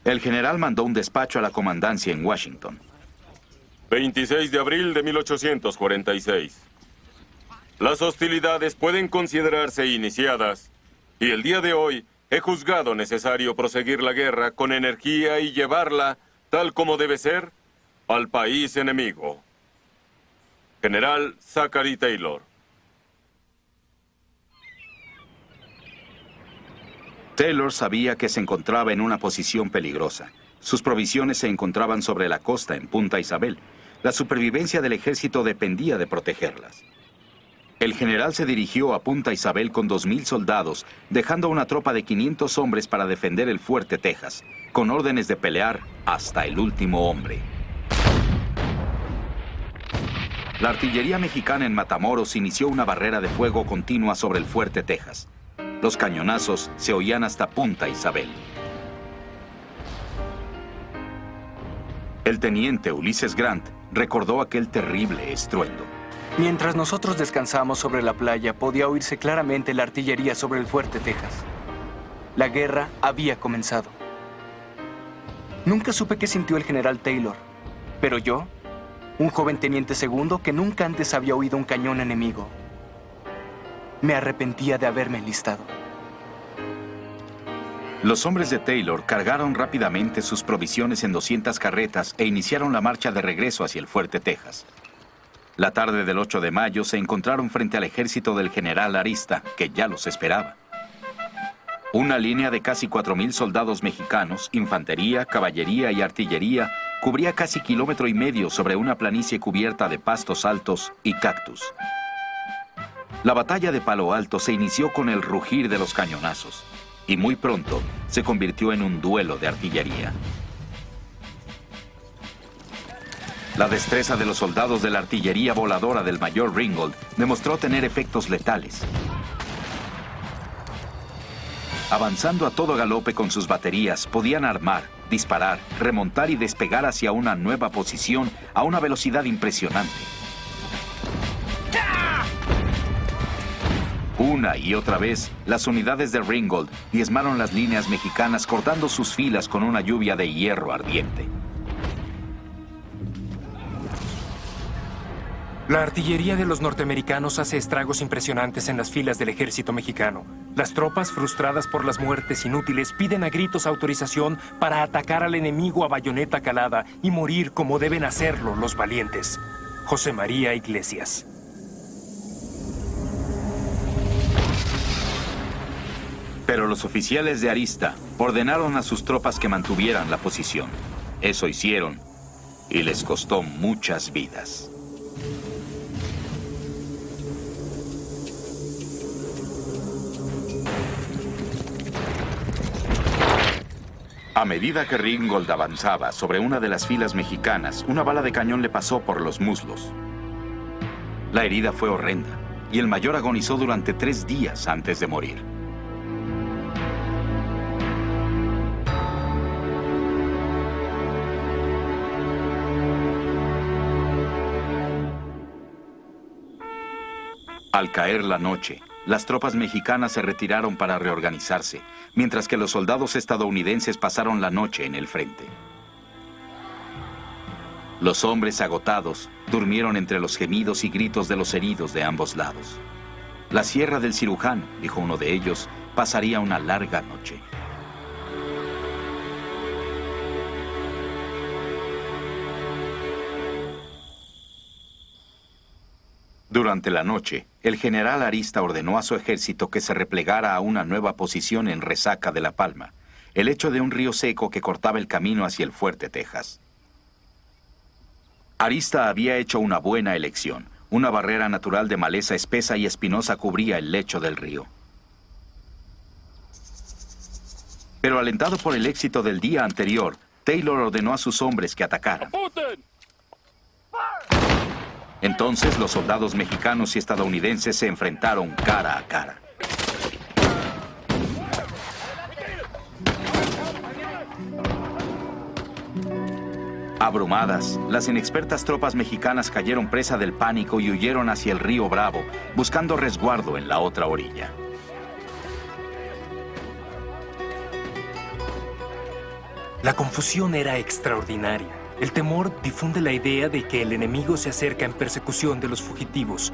El general mandó un despacho a la comandancia en Washington. 26 de abril de 1846. Las hostilidades pueden considerarse iniciadas y el día de hoy he juzgado necesario proseguir la guerra con energía y llevarla, tal como debe ser, al país enemigo. General Zachary Taylor. Taylor sabía que se encontraba en una posición peligrosa. Sus provisiones se encontraban sobre la costa en Punta Isabel. La supervivencia del ejército dependía de protegerlas. El general se dirigió a Punta Isabel con 2,000 soldados, dejando una tropa de 500 hombres para defender el Fuerte Texas, con órdenes de pelear hasta el último hombre. La artillería mexicana en Matamoros inició una barrera de fuego continua sobre el Fuerte Texas. Los cañonazos se oían hasta Punta Isabel. El teniente Ulises Grant recordó aquel terrible estruendo. Mientras nosotros descansamos sobre la playa, podía oírse claramente la artillería sobre el Fuerte Texas. La guerra había comenzado. Nunca supe qué sintió el general Taylor, pero yo, un joven teniente segundo que nunca antes había oído un cañón enemigo, me arrepentía de haberme enlistado. Los hombres de Taylor cargaron rápidamente sus provisiones en 200 carretas e iniciaron la marcha de regreso hacia el Fuerte Texas. La tarde del 8 de mayo se encontraron frente al ejército del general Arista, que ya los esperaba. Una línea de casi 4,000 soldados mexicanos, infantería, caballería y artillería, cubría casi 1,5 kilómetros sobre una planicie cubierta de pastos altos y cactus. La batalla de Palo Alto se inició con el rugir de los cañonazos y muy pronto se convirtió en un duelo de artillería. La destreza de los soldados de la artillería voladora del mayor Ringgold demostró tener efectos letales. Avanzando a todo galope con sus baterías, podían armar, disparar, remontar y despegar hacia una nueva posición a una velocidad impresionante. Una y otra vez, las unidades de Ringgold diezmaron las líneas mexicanas cortando sus filas con una lluvia de hierro ardiente. La artillería de los norteamericanos hace estragos impresionantes en las filas del ejército mexicano. Las tropas, frustradas por las muertes inútiles, piden a gritos autorización para atacar al enemigo a bayoneta calada y morir como deben hacerlo los valientes. José María Iglesias. Pero los oficiales de Arista ordenaron a sus tropas que mantuvieran la posición. Eso hicieron y les costó muchas vidas. A medida que Ringgold avanzaba sobre una de las filas mexicanas, una bala de cañón le pasó por los muslos. La herida fue horrenda y el mayor agonizó durante 3 días antes de morir. Al caer la noche, las tropas mexicanas se retiraron para reorganizarse, mientras que los soldados estadounidenses pasaron la noche en el frente. Los hombres agotados durmieron entre los gemidos y gritos de los heridos de ambos lados. La sierra del cirujano, dijo uno de ellos, pasaría una larga noche. Durante la noche, el general Arista ordenó a su ejército que se replegara a una nueva posición en Resaca de La Palma, el lecho de un río seco que cortaba el camino hacia el fuerte Texas. Arista había hecho una buena elección. Una barrera natural de maleza espesa y espinosa cubría el lecho del río. Pero alentado por el éxito del día anterior, Taylor ordenó a sus hombres que atacaran. Entonces los soldados mexicanos y estadounidenses se enfrentaron cara a cara. Abrumadas, las inexpertas tropas mexicanas cayeron presa del pánico y huyeron hacia el río Bravo, buscando resguardo en la otra orilla. La confusión era extraordinaria. El temor difunde la idea de que el enemigo se acerca en persecución de los fugitivos.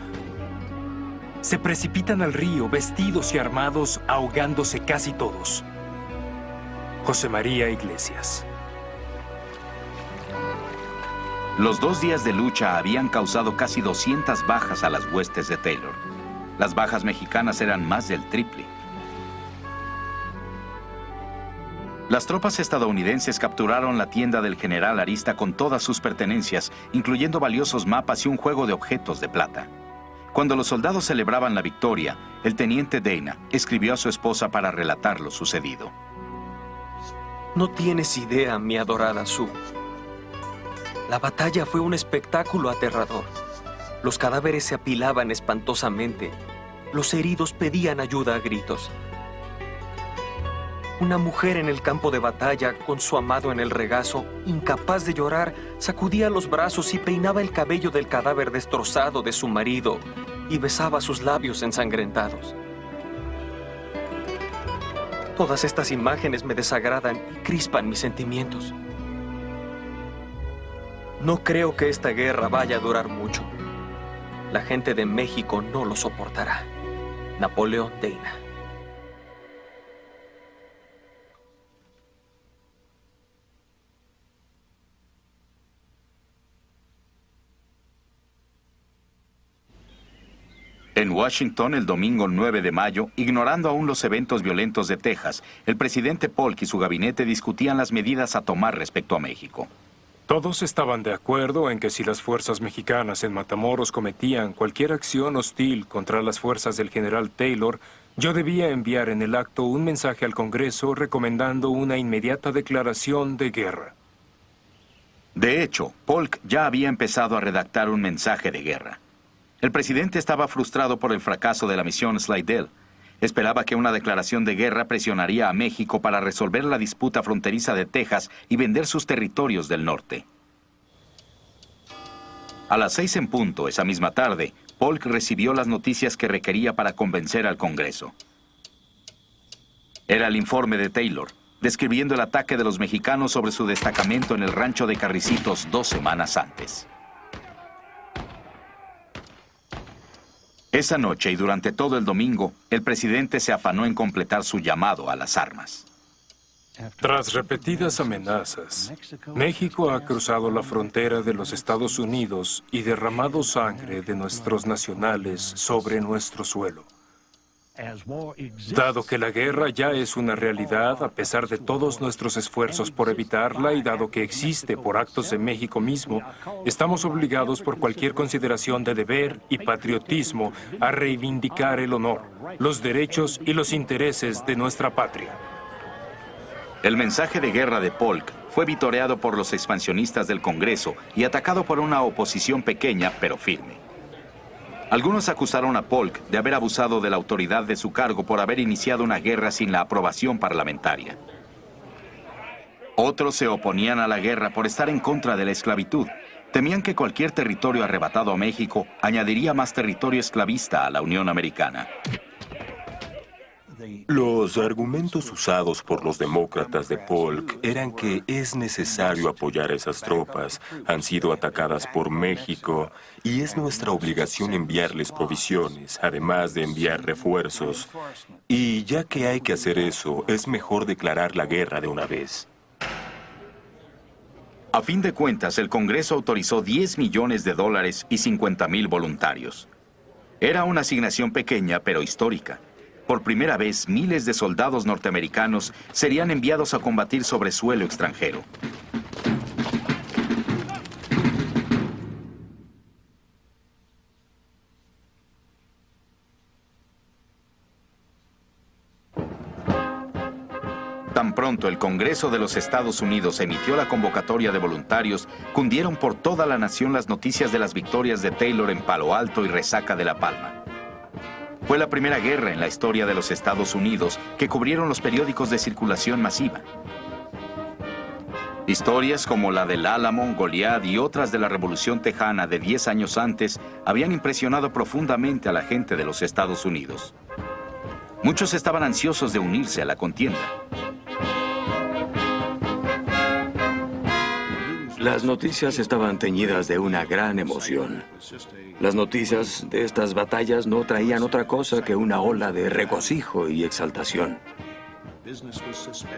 Se precipitan al río, vestidos y armados, ahogándose casi todos. José María Iglesias. Los 2 días de lucha habían causado casi 200 bajas a las huestes de Taylor. Las bajas mexicanas eran más del triple. Las tropas estadounidenses capturaron la tienda del general Arista con todas sus pertenencias, incluyendo valiosos mapas y un juego de objetos de plata. Cuando los soldados celebraban la victoria, el teniente Dana escribió a su esposa para relatar lo sucedido. No tienes idea, mi adorada Sue. La batalla fue un espectáculo aterrador. Los cadáveres se apilaban espantosamente. Los heridos pedían ayuda a gritos. Una mujer en el campo de batalla, con su amado en el regazo, incapaz de llorar, sacudía los brazos y peinaba el cabello del cadáver destrozado de su marido y besaba sus labios ensangrentados. Todas estas imágenes me desagradan y crispan mis sentimientos. No creo que esta guerra vaya a durar mucho. La gente de México no lo soportará. Napoleón Dana. En Washington, el domingo 9 de mayo, ignorando aún los eventos violentos de Texas, el presidente Polk y su gabinete discutían las medidas a tomar respecto a México. Todos estaban de acuerdo en que si las fuerzas mexicanas en Matamoros cometían cualquier acción hostil contra las fuerzas del general Taylor, yo debía enviar en el acto un mensaje al Congreso recomendando una inmediata declaración de guerra. De hecho, Polk ya había empezado a redactar un mensaje de guerra. El presidente estaba frustrado por el fracaso de la misión Slidell. Esperaba que una declaración de guerra presionaría a México para resolver la disputa fronteriza de Texas y vender sus territorios del norte. A las 6 en punto, esa misma tarde, Polk recibió las noticias que requería para convencer al Congreso. Era el informe de Taylor, describiendo el ataque de los mexicanos sobre su destacamento en el rancho de Carricitos 2 semanas antes. Esa noche y durante todo el domingo, el presidente se afanó en completar su llamado a las armas. Tras repetidas amenazas, México ha cruzado la frontera de los Estados Unidos y derramado sangre de nuestros nacionales sobre nuestro suelo. Dado que la guerra ya es una realidad, a pesar de todos nuestros esfuerzos por evitarla y dado que existe por actos de México mismo, estamos obligados por cualquier consideración de deber y patriotismo a reivindicar el honor, los derechos y los intereses de nuestra patria. El mensaje de guerra de Polk fue vitoreado por los expansionistas del Congreso y atacado por una oposición pequeña pero firme. Algunos acusaron a Polk de haber abusado de la autoridad de su cargo por haber iniciado una guerra sin la aprobación parlamentaria. Otros se oponían a la guerra por estar en contra de la esclavitud. Temían que cualquier territorio arrebatado a México añadiría más territorio esclavista a la Unión Americana. Los argumentos usados por los demócratas de Polk eran que es necesario apoyar a esas tropas, han sido atacadas por México y es nuestra obligación enviarles provisiones, además de enviar refuerzos. Y ya que hay que hacer eso, es mejor declarar la guerra de una vez. A fin de cuentas, el Congreso autorizó $10 millones y 50,000 voluntarios. Era una asignación pequeña, pero histórica. Por primera vez, miles de soldados norteamericanos serían enviados a combatir sobre suelo extranjero. Tan pronto el Congreso de los Estados Unidos emitió la convocatoria de voluntarios, cundieron por toda la nación las noticias de las victorias de Taylor en Palo Alto y Resaca de La Palma. Fue la primera guerra en la historia de los Estados Unidos que cubrieron los periódicos de circulación masiva. Historias como la del Álamo, Goliat y otras de la Revolución Tejana de 10 años antes habían impresionado profundamente a la gente de los Estados Unidos. Muchos estaban ansiosos de unirse a la contienda. Las noticias estaban teñidas de una gran emoción. Las noticias de estas batallas no traían otra cosa que una ola de regocijo y exaltación.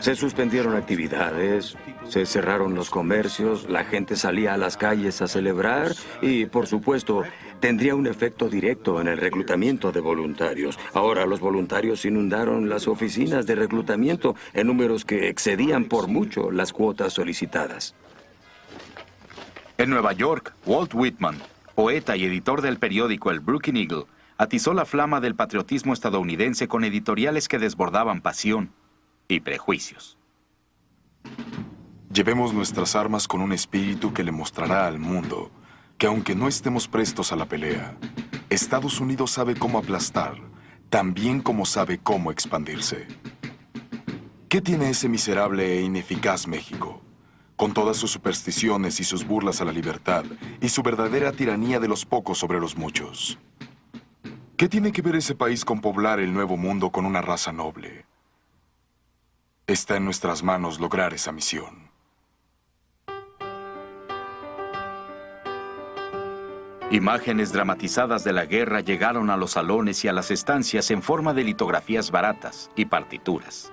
Se suspendieron actividades, se cerraron los comercios, la gente salía a las calles a celebrar y, por supuesto, tendría un efecto directo en el reclutamiento de voluntarios. Ahora los voluntarios inundaron las oficinas de reclutamiento en números que excedían por mucho las cuotas solicitadas. En Nueva York, Walt Whitman, poeta y editor del periódico El Brooklyn Eagle, atizó la flama del patriotismo estadounidense con editoriales que desbordaban pasión y prejuicios. Llevemos nuestras armas con un espíritu que le mostrará al mundo que aunque no estemos prestos a la pelea, Estados Unidos sabe cómo aplastar, también como sabe cómo expandirse. ¿Qué tiene ese miserable e ineficaz México? Con todas sus supersticiones y sus burlas a la libertad y su verdadera tiranía de los pocos sobre los muchos. ¿Qué tiene que ver ese país con poblar el nuevo mundo con una raza noble? Está en nuestras manos lograr esa misión. Imágenes dramatizadas de la guerra llegaron a los salones y a las estancias en forma de litografías baratas y partituras.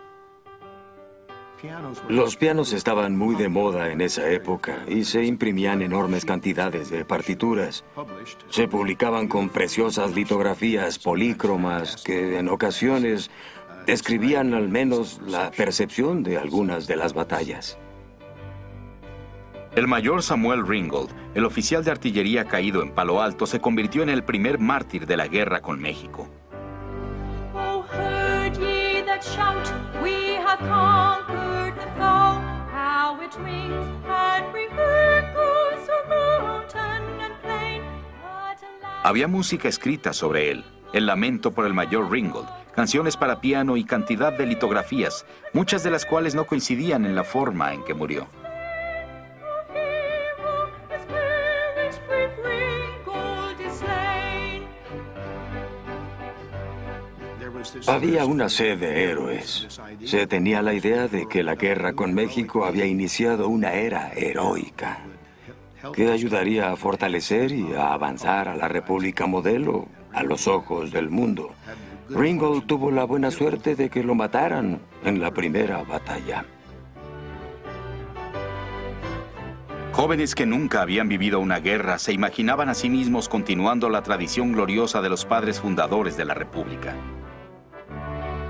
Los pianos estaban muy de moda en esa época y se imprimían enormes cantidades de partituras. Se publicaban con preciosas litografías polícromas que en ocasiones describían al menos la percepción de algunas de las batallas. El mayor Samuel Ringgold, el oficial de artillería caído en Palo Alto, se convirtió en el primer mártir de la guerra con México. Oh, heard ye that shout, we have conquered the foe, how it rings and re-echoes through mountain and plain. Había música escrita sobre él, el lamento por el mayor Ringgold, canciones para piano y cantidad de litografías, muchas de las cuales no coincidían en la forma en que murió. Había una sed de héroes. Se tenía la idea de que la guerra con México había iniciado una era heroica que ayudaría a fortalecer y a avanzar a la República modelo a los ojos del mundo. Ringgold tuvo la buena suerte de que lo mataran en la primera batalla. Jóvenes que nunca habían vivido una guerra se imaginaban a sí mismos continuando la tradición gloriosa de los padres fundadores de la República.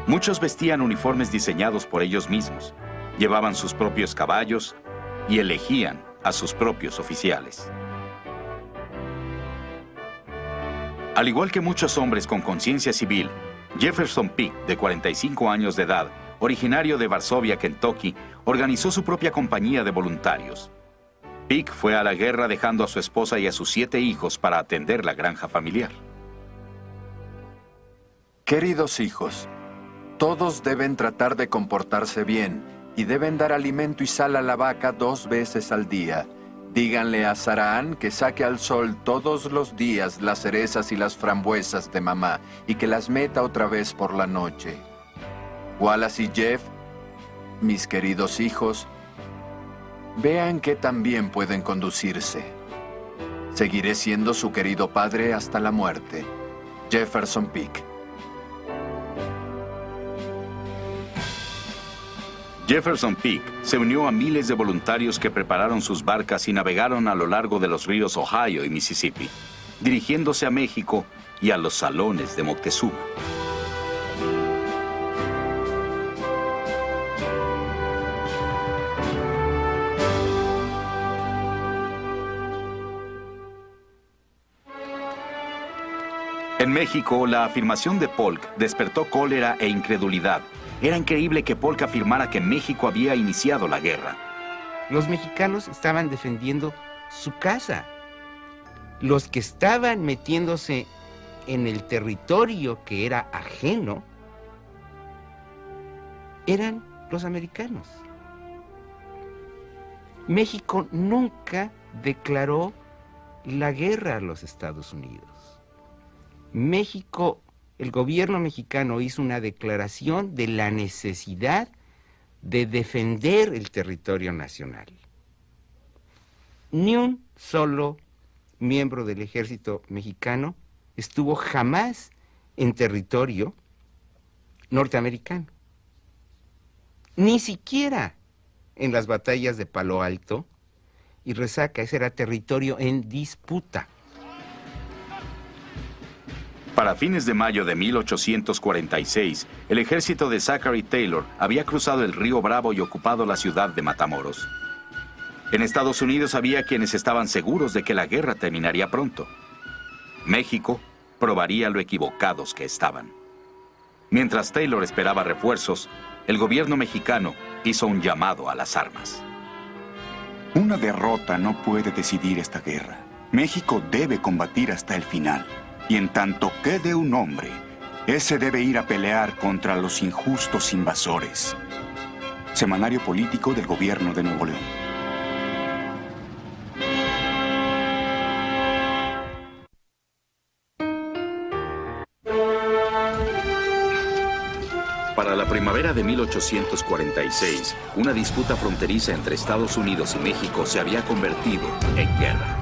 Muchos vestían uniformes diseñados por ellos mismos, llevaban sus propios caballos y elegían a sus propios oficiales. Al igual que muchos hombres con conciencia civil, Jefferson Peak, de 45 años de edad, originario de Varsovia, Kentucky, organizó su propia compañía de voluntarios. Peak fue a la guerra dejando a su esposa y a sus 7 hijos para atender la granja familiar. Queridos hijos, todos deben tratar de comportarse bien y deben dar alimento y sal a la vaca 2 veces al día. Díganle a Saraan que saque al sol todos los días las cerezas y las frambuesas de mamá y que las meta otra vez por la noche. Wallace y Jeff, mis queridos hijos, vean que también pueden conducirse. Seguiré siendo su querido padre hasta la muerte. Jefferson Peak. Jefferson Peak se unió a miles de voluntarios que prepararon sus barcas y navegaron a lo largo de los ríos Ohio y Mississippi, dirigiéndose a México y a los salones de Moctezuma. En México, la afirmación de Polk despertó cólera e incredulidad. Era increíble que Polk afirmara que México había iniciado la guerra. Los mexicanos estaban defendiendo su casa. Los que estaban metiéndose en el territorio que era ajeno eran los americanos. México nunca declaró la guerra a los Estados Unidos. El gobierno mexicano hizo una declaración de la necesidad de defender el territorio nacional. Ni un solo miembro del ejército mexicano estuvo jamás en territorio norteamericano. Ni siquiera en las batallas de Palo Alto y Resaca. Ese era territorio en disputa. Para fines de mayo de 1846, el ejército de Zachary Taylor había cruzado el río Bravo y ocupado la ciudad de Matamoros. En Estados Unidos había quienes estaban seguros de que la guerra terminaría pronto. México probaría lo equivocados que estaban. Mientras Taylor esperaba refuerzos, el gobierno mexicano hizo un llamado a las armas. Una derrota no puede decidir esta guerra. México debe combatir hasta el final. Y en tanto quede un hombre, ese debe ir a pelear contra los injustos invasores. Semanario político del gobierno de Nuevo León. Para la primavera de 1846, una disputa fronteriza entre Estados Unidos y México se había convertido en guerra.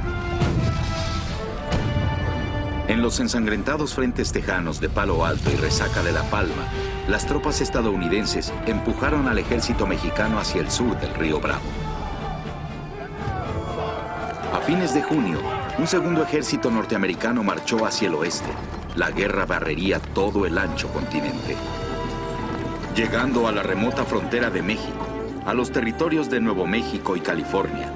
En los ensangrentados frentes tejanos de Palo Alto y Resaca de La Palma, las tropas estadounidenses empujaron al ejército mexicano hacia el sur del río Bravo. A fines de junio, un segundo ejército norteamericano marchó hacia el oeste. La guerra barrería todo el ancho continente. Llegando a la remota frontera de México, a los territorios de Nuevo México y California,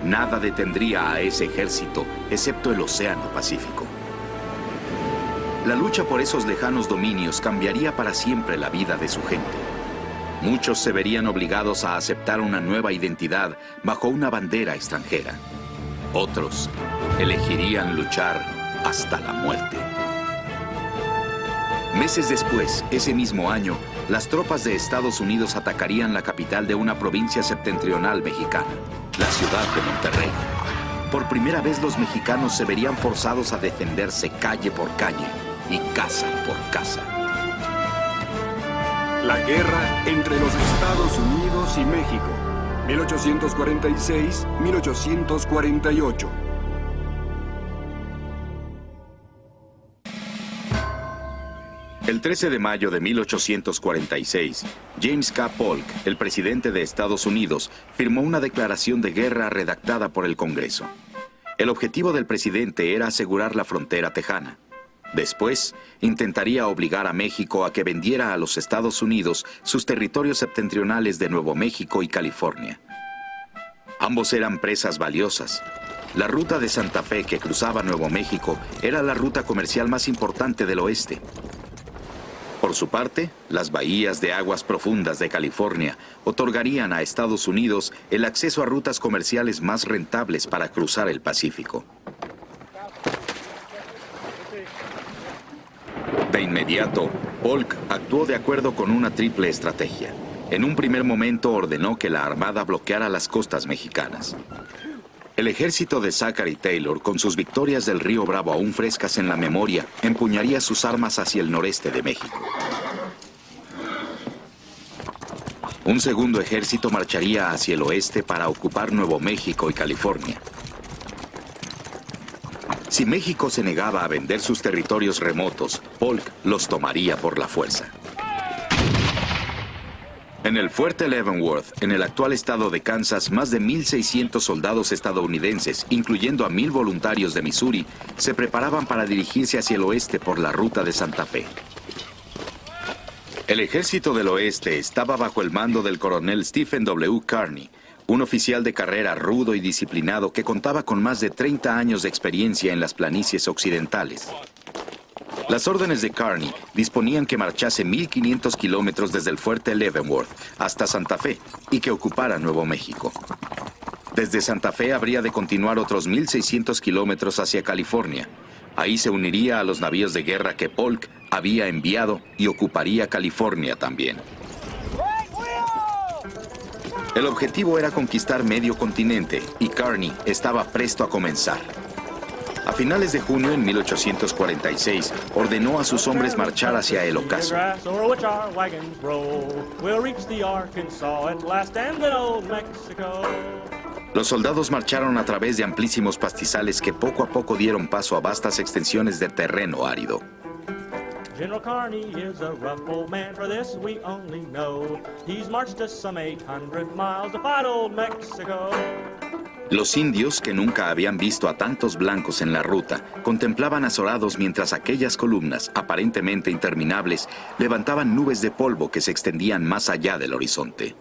nada detendría a ese ejército excepto el Océano Pacífico. La lucha por esos lejanos dominios cambiaría para siempre la vida de su gente. Muchos se verían obligados a aceptar una nueva identidad bajo una bandera extranjera. Otros elegirían luchar hasta la muerte. Meses después, ese mismo año, las tropas de Estados Unidos atacarían la capital de una provincia septentrional mexicana, la ciudad de Monterrey. Por primera vez los mexicanos se verían forzados a defenderse calle por calle y casa por casa. La guerra entre los Estados Unidos y México, 1846-1848. El 13 de mayo de 1846, James K. Polk, el presidente de Estados Unidos, firmó una declaración de guerra redactada por el Congreso. El objetivo del presidente era asegurar la frontera tejana. Después, intentaría obligar a México a que vendiera a los Estados Unidos sus territorios septentrionales de Nuevo México y California. Ambos eran presas valiosas. La ruta de Santa Fe que cruzaba Nuevo México era la ruta comercial más importante del oeste. Por su parte, las bahías de aguas profundas de California otorgarían a Estados Unidos el acceso a rutas comerciales más rentables para cruzar el Pacífico. De inmediato, Polk actuó de acuerdo con una triple estrategia. En un primer momento ordenó que la Armada bloqueara las costas mexicanas. El ejército de Zachary Taylor, con sus victorias del río Bravo aún frescas en la memoria, empuñaría sus armas hacia el noreste de México. Un segundo ejército marcharía hacia el oeste para ocupar Nuevo México y California. Si México se negaba a vender sus territorios remotos, Polk los tomaría por la fuerza. En el fuerte Leavenworth, en el actual estado de Kansas, más de 1,600 soldados estadounidenses, incluyendo a 1,000 voluntarios de Missouri, se preparaban para dirigirse hacia el oeste por la ruta de Santa Fe. El ejército del oeste estaba bajo el mando del coronel Stephen W. Kearny, un oficial de carrera rudo y disciplinado que contaba con más de 30 años de experiencia en las planicies occidentales. Las órdenes de Kearny disponían que marchase 1,500 kilómetros desde el fuerte Leavenworth hasta Santa Fe y que ocupara Nuevo México. Desde Santa Fe habría de continuar otros 1,600 kilómetros hacia California. Ahí se uniría a los navíos de guerra que Polk había enviado y ocuparía California también. El objetivo era conquistar medio continente y Kearny estaba presto a comenzar. A finales de junio, en 1846, ordenó a sus hombres marchar hacia el ocaso. Los soldados marcharon a través de amplísimos pastizales que poco a poco dieron paso a vastas extensiones de terreno árido. General Kearny is a rough old man, for this we only know. He's marched us some 800 miles to fight old Mexico. Los indios, que nunca habían visto a tantos blancos en la ruta, contemplaban azorados mientras aquellas columnas, aparentemente interminables, levantaban nubes de polvo que se extendían más allá del horizonte.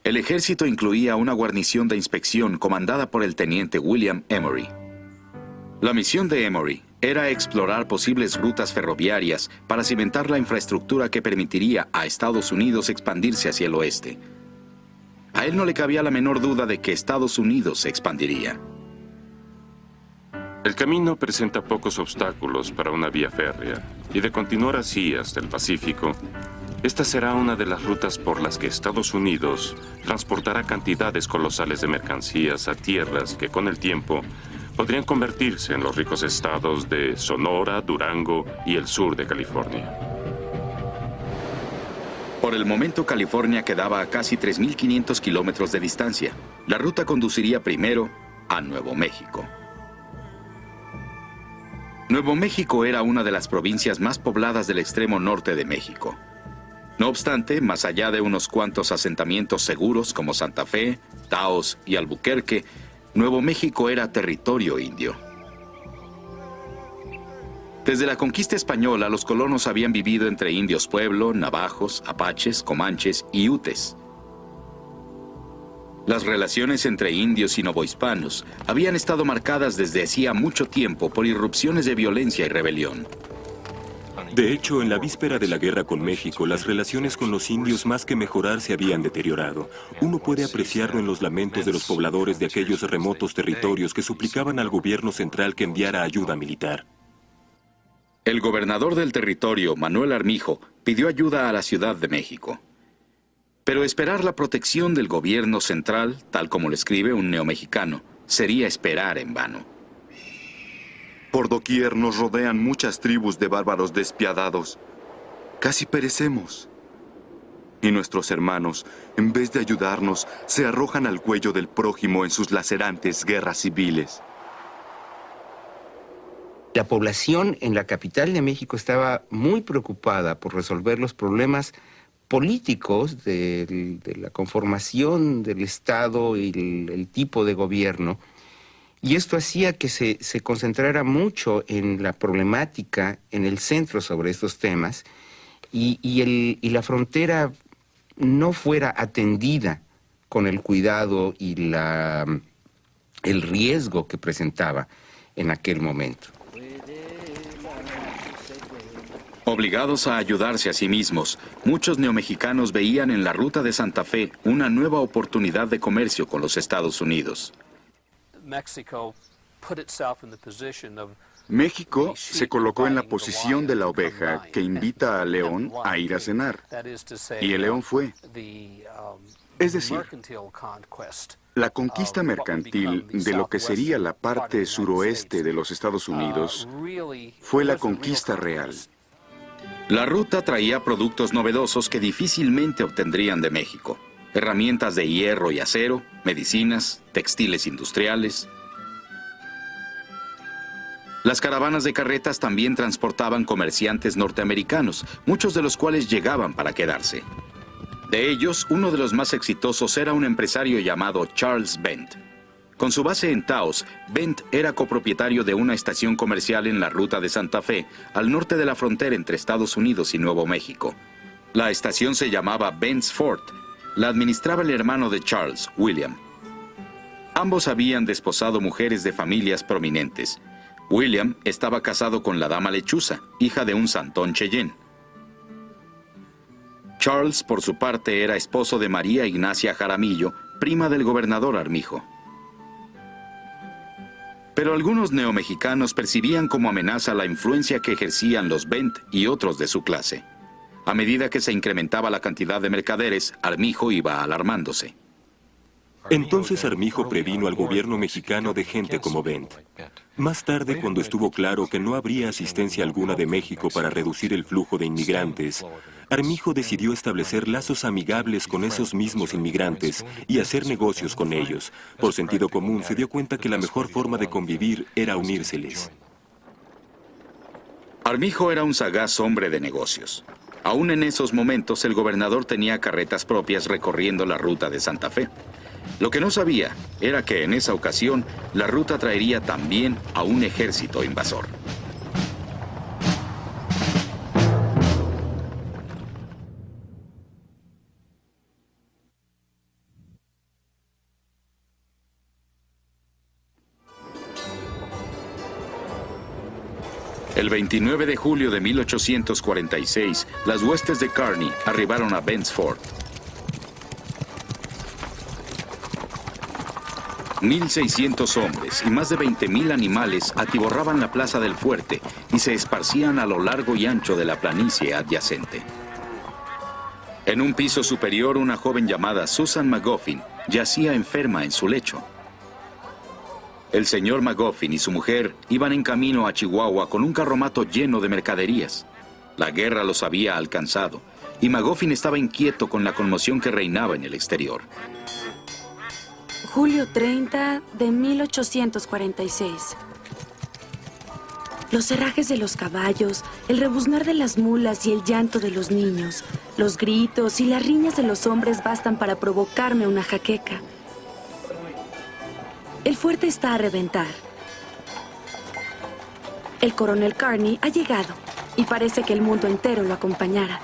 El ejército incluía una guarnición de inspección comandada por el teniente William Emory. La misión de Emory era explorar posibles rutas ferroviarias para cimentar la infraestructura que permitiría a Estados Unidos expandirse hacia el oeste. A él no le cabía la menor duda de que Estados Unidos se expandiría. El camino presenta pocos obstáculos para una vía férrea, y de continuar así hasta el Pacífico, esta será una de las rutas por las que Estados Unidos transportará cantidades colosales de mercancías a tierras que con el tiempo podrían convertirse en los ricos estados de Sonora, Durango y el sur de California. Por el momento, California quedaba a casi 3,500 kilómetros de distancia. La ruta conduciría primero a Nuevo México. Nuevo México era una de las provincias más pobladas del extremo norte de México. No obstante, más allá de unos cuantos asentamientos seguros como Santa Fe, Taos y Albuquerque, Nuevo México era territorio indio. Desde la conquista española, los colonos habían vivido entre indios pueblo, navajos, apaches, comanches y utes. Las relaciones entre indios y novohispanos habían estado marcadas desde hacía mucho tiempo por irrupciones de violencia y rebelión. De hecho, en la víspera de la guerra con México, las relaciones con los indios más que mejorar se habían deteriorado. Uno puede apreciarlo en los lamentos de los pobladores de aquellos remotos territorios que suplicaban al gobierno central que enviara ayuda militar. El gobernador del territorio, Manuel Armijo, pidió ayuda a la Ciudad de México. Pero esperar la protección del gobierno central, tal como lo escribe un neomexicano, sería esperar en vano. Por doquier nos rodean muchas tribus de bárbaros despiadados. Casi perecemos. Y nuestros hermanos, en vez de ayudarnos, se arrojan al cuello del prójimo en sus lacerantes guerras civiles. La población en la capital de México estaba muy preocupada por resolver los problemas políticos de la conformación del Estado y el tipo de gobierno. Y esto hacía que se concentrara mucho en la problemática, en el centro sobre estos temas, y la frontera no fuera atendida con el cuidado y el riesgo que presentaba en aquel momento. Obligados a ayudarse a sí mismos, muchos neomexicanos veían en la ruta de Santa Fe una nueva oportunidad de comercio con los Estados Unidos. México se colocó en la posición de la oveja que invita al león a ir a cenar, y el león fue. Es decir, la conquista mercantil de lo que sería la parte suroeste de los Estados Unidos fue la conquista real. La ruta traía productos novedosos que difícilmente obtendrían de México. Herramientas de hierro y acero, medicinas, textiles industriales. Las caravanas de carretas también transportaban comerciantes norteamericanos, muchos de los cuales llegaban para quedarse. De ellos, uno de los más exitosos era un empresario llamado Charles Bent. Con su base en Taos, Bent era copropietario de una estación comercial en la ruta de Santa Fe, al norte de la frontera entre Estados Unidos y Nuevo México. La estación se llamaba Bent's Fort. La administraba el hermano de Charles, William. Ambos habían desposado mujeres de familias prominentes. William estaba casado con la dama Lechuza, hija de un santón Cheyenne. Charles, por su parte, era esposo de María Ignacia Jaramillo, prima del gobernador Armijo. Pero algunos neomexicanos percibían como amenaza la influencia que ejercían los Bent y otros de su clase. A medida que se incrementaba la cantidad de mercaderes, Armijo iba alarmándose. Entonces Armijo previno al gobierno mexicano de gente como Bent. Más tarde, cuando estuvo claro que no habría asistencia alguna de México para reducir el flujo de inmigrantes, Armijo decidió establecer lazos amigables con esos mismos inmigrantes y hacer negocios con ellos. Por sentido común, se dio cuenta que la mejor forma de convivir era unírseles. Armijo era un sagaz hombre de negocios. Aún en esos momentos, el gobernador tenía carretas propias recorriendo la ruta de Santa Fe. Lo que no sabía era que en esa ocasión la ruta traería también a un ejército invasor. El 29 de julio de 1846, las huestes de Kearny arribaron a Bent's Fort. 1,600 hombres y más de 20,000 animales atiborraban la plaza del fuerte y se esparcían a lo largo y ancho de la planicie adyacente. En un piso superior, una joven llamada Susan McGoffin yacía enferma en su lecho. El señor McGoffin y su mujer iban en camino a Chihuahua con un carromato lleno de mercaderías. La guerra los había alcanzado y McGoffin estaba inquieto con la conmoción que reinaba en el exterior. Julio 30 de 1846. Los herrajes de los caballos, el rebuznar de las mulas y el llanto de los niños, los gritos y las riñas de los hombres bastan para provocarme una jaqueca. El fuerte está a reventar. El coronel Kearny ha llegado y parece que el mundo entero lo acompañará.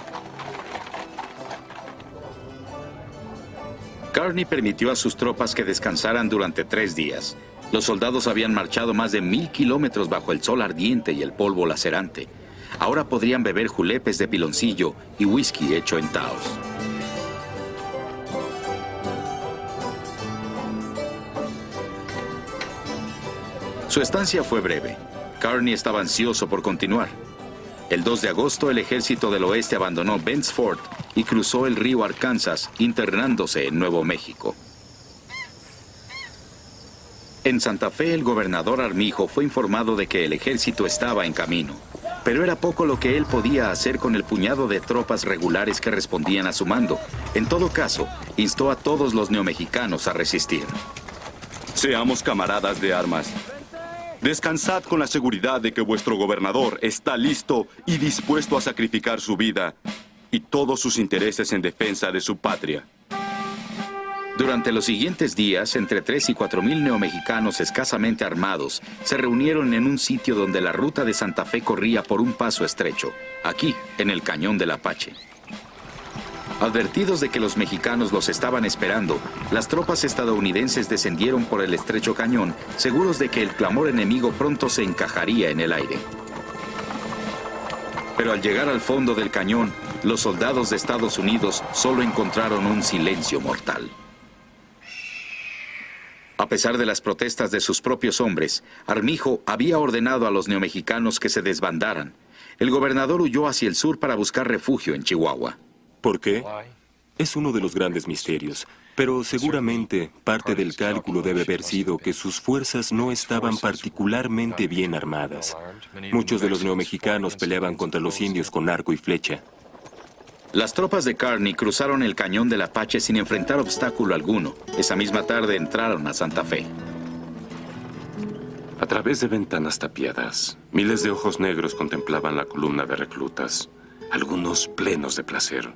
Kearny permitió a sus tropas que descansaran durante 3 días. Los soldados habían marchado más de 1,000 kilómetros bajo el sol ardiente y el polvo lacerante. Ahora podrían beber julepes de piloncillo y whisky hecho en Taos. Su estancia fue breve. Kearny estaba ansioso por continuar. El 2 de agosto, el ejército del oeste abandonó Bent's Fort y cruzó el río Arkansas, internándose en Nuevo México. En Santa Fe, el gobernador Armijo fue informado de que el ejército estaba en camino, pero era poco lo que él podía hacer con el puñado de tropas regulares que respondían a su mando. En todo caso, instó a todos los neomexicanos a resistir. Seamos camaradas de armas. Descansad con la seguridad de que vuestro gobernador está listo y dispuesto a sacrificar su vida y todos sus intereses en defensa de su patria. Durante los siguientes días, entre 3 y 4 mil neomexicanos escasamente armados se reunieron en un sitio donde la ruta de Santa Fe corría por un paso estrecho, aquí, en el Cañón del Apache. Advertidos de que los mexicanos los estaban esperando, las tropas estadounidenses descendieron por el estrecho cañón, seguros de que el clamor enemigo pronto se encajaría en el aire. Pero al llegar al fondo del cañón, los soldados de Estados Unidos solo encontraron un silencio mortal. A pesar de las protestas de sus propios hombres, Armijo había ordenado a los neomexicanos que se desbandaran. El gobernador huyó hacia el sur para buscar refugio en Chihuahua. ¿Por qué? Es uno de los grandes misterios, pero seguramente parte del cálculo debe haber sido que sus fuerzas no estaban particularmente bien armadas. Muchos de los neomexicanos peleaban contra los indios con arco y flecha. Las tropas de Kearny cruzaron el Cañón del Apache sin enfrentar obstáculo alguno. Esa misma tarde entraron a Santa Fe. A través de ventanas tapiadas, miles de ojos negros contemplaban la columna de reclutas, algunos plenos de placer,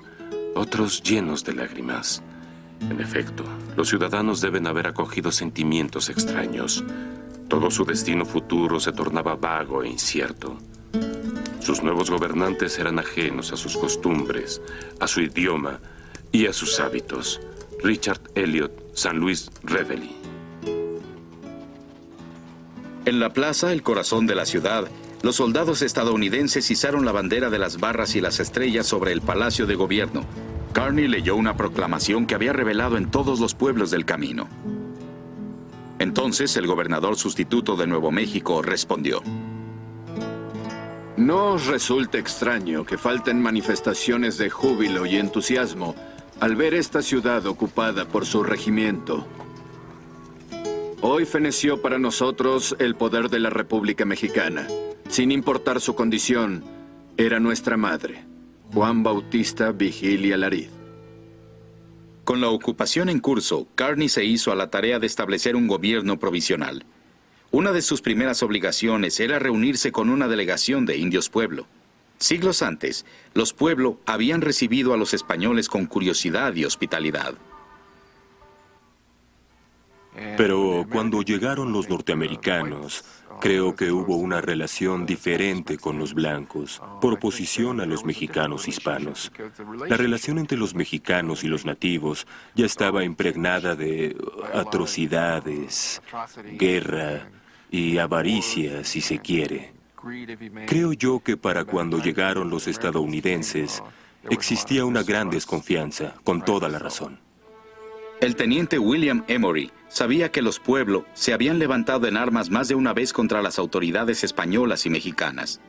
otros llenos de lágrimas. En efecto, los ciudadanos deben haber acogido sentimientos extraños. Todo su destino futuro se tornaba vago e incierto. Sus nuevos gobernantes eran ajenos a sus costumbres, a su idioma y a sus hábitos. Richard Elliot, San Luis Reveille. En la plaza, el corazón de la ciudad, los soldados estadounidenses izaron la bandera de las barras y las estrellas sobre el Palacio de Gobierno. Kearny leyó una proclamación que había revelado en todos los pueblos del camino. Entonces, el gobernador sustituto de Nuevo México respondió: No os resulte extraño que falten manifestaciones de júbilo y entusiasmo al ver esta ciudad ocupada por su regimiento. Hoy feneció para nosotros el poder de la República Mexicana. Sin importar su condición, era nuestra madre, Juan Bautista Vigilia Larid. Con la ocupación en curso, Kearny se hizo a la tarea de establecer un gobierno provisional. Una de sus primeras obligaciones era reunirse con una delegación de indios pueblo. Siglos antes, los pueblo habían recibido a los españoles con curiosidad y hospitalidad. Pero cuando llegaron los norteamericanos, creo que hubo una relación diferente con los blancos, por oposición a los mexicanos hispanos. La relación entre los mexicanos y los nativos ya estaba impregnada de atrocidades, guerra y avaricia, si se quiere. Creo yo que para cuando llegaron los estadounidenses, existía una gran desconfianza, con toda la razón. El teniente William Emory sabía que los pueblos se habían levantado en armas más de una vez contra las autoridades españolas y mexicanas.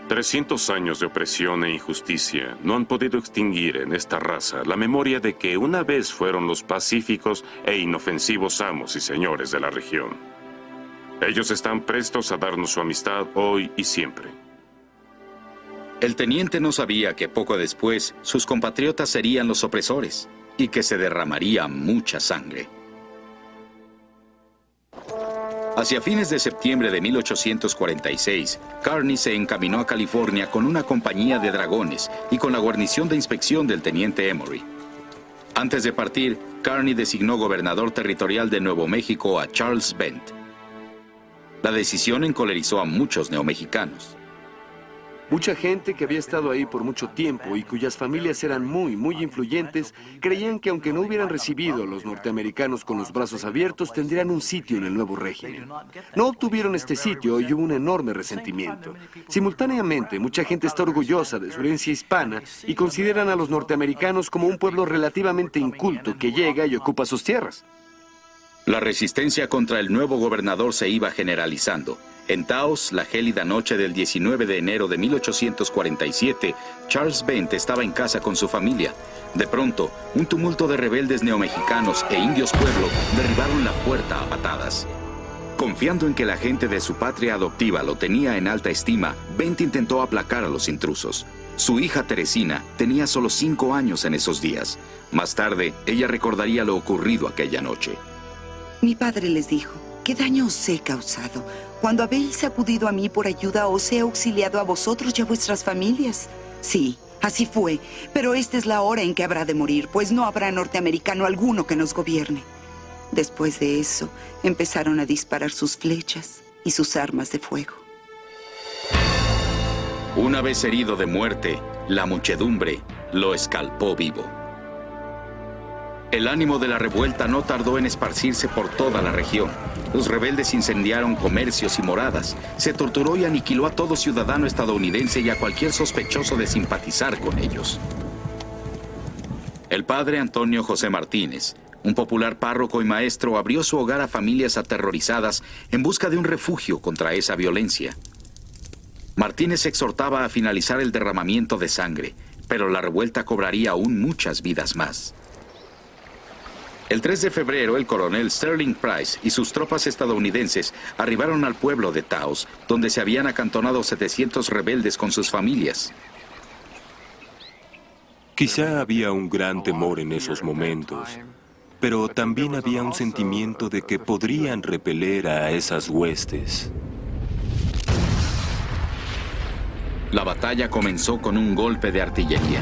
300 años de opresión e injusticia no han podido extinguir en esta raza la memoria de que una vez fueron los pacíficos e inofensivos amos y señores de la región. Ellos están prestos a darnos su amistad hoy y siempre. El teniente no sabía que poco después sus compatriotas serían los opresores y que se derramaría mucha sangre. Hacia fines de septiembre de 1846, Kearny se encaminó a California con una compañía de dragones y con la guarnición de inspección del teniente Emory. Antes de partir, Kearny designó gobernador territorial de Nuevo México a Charles Bent. La decisión encolerizó a muchos neomexicanos. Mucha gente que había estado ahí por mucho tiempo y cuyas familias eran muy influyentes, creían que aunque no hubieran recibido a los norteamericanos con los brazos abiertos, tendrían un sitio en el nuevo régimen. No obtuvieron este sitio y hubo un enorme resentimiento. Simultáneamente, mucha gente está orgullosa de su herencia hispana y consideran a los norteamericanos como un pueblo relativamente inculto que llega y ocupa sus tierras. La resistencia contra el nuevo gobernador se iba generalizando. En Taos, la gélida noche del 19 de enero de 1847, Charles Bent estaba en casa con su familia. De pronto, un tumulto de rebeldes neomexicanos e indios pueblo derribaron la puerta a patadas. Confiando en que la gente de su patria adoptiva lo tenía en alta estima, Bent intentó aplacar a los intrusos. Su hija Teresina tenía solo 5 años en esos días. Más tarde, ella recordaría lo ocurrido aquella noche. Mi padre les dijo: ¿qué daño os he causado? Cuando habéis acudido a mí por ayuda, os he auxiliado a vosotros y a vuestras familias. Sí, así fue, pero esta es la hora en que habrá de morir, pues no habrá norteamericano alguno que nos gobierne. Después de eso, empezaron a disparar sus flechas y sus armas de fuego. Una vez herido de muerte, la muchedumbre lo escalpó vivo. El ánimo de la revuelta no tardó en esparcirse por toda la región. Los rebeldes incendiaron comercios y moradas. Se torturó y aniquiló a todo ciudadano estadounidense y a cualquier sospechoso de simpatizar con ellos. El padre Antonio José Martínez, un popular párroco y maestro, abrió su hogar a familias aterrorizadas en busca de un refugio contra esa violencia. Martínez exhortaba a finalizar el derramamiento de sangre, pero la revuelta cobraría aún muchas vidas más. El 3 de febrero, el coronel Sterling Price y sus tropas estadounidenses arribaron al pueblo de Taos, donde se habían acantonado 700 rebeldes con sus familias. Quizá había un gran temor en esos momentos, pero también había un sentimiento de que podrían repeler a esas huestes. La batalla comenzó con un golpe de artillería.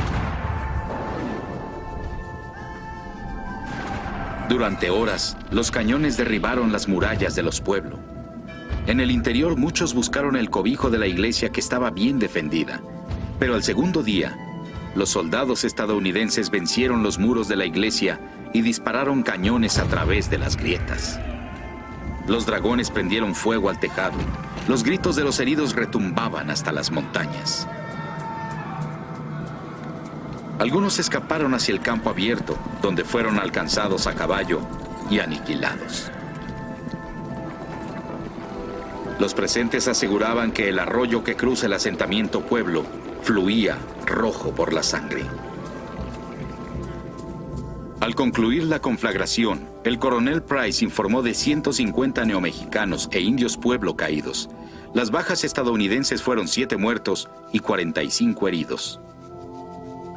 Durante horas, los cañones derribaron las murallas de los pueblos. En el interior, muchos buscaron el cobijo de la iglesia que estaba bien defendida. Pero al segundo día, los soldados estadounidenses vencieron los muros de la iglesia y dispararon cañones a través de las grietas. Los dragones prendieron fuego al tejado. Los gritos de los heridos retumbaban hasta las montañas. Algunos escaparon hacia el campo abierto, donde fueron alcanzados a caballo y aniquilados. Los presentes aseguraban que el arroyo que cruza el asentamiento pueblo fluía rojo por la sangre. Al concluir la conflagración, el coronel Price informó de 150 neomexicanos e indios pueblo caídos. Las bajas estadounidenses fueron 7 muertos y 45 heridos.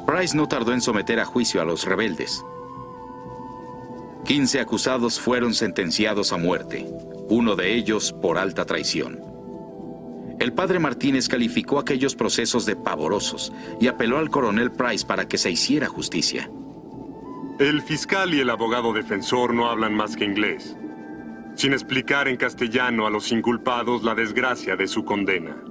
Price no tardó en someter a juicio a los rebeldes. 15 acusados fueron sentenciados a muerte, uno de ellos por alta traición. El padre Martínez calificó aquellos procesos de pavorosos y apeló al coronel Price para que se hiciera justicia. El fiscal y el abogado defensor no hablan más que inglés, sin explicar en castellano a los inculpados la desgracia de su condena.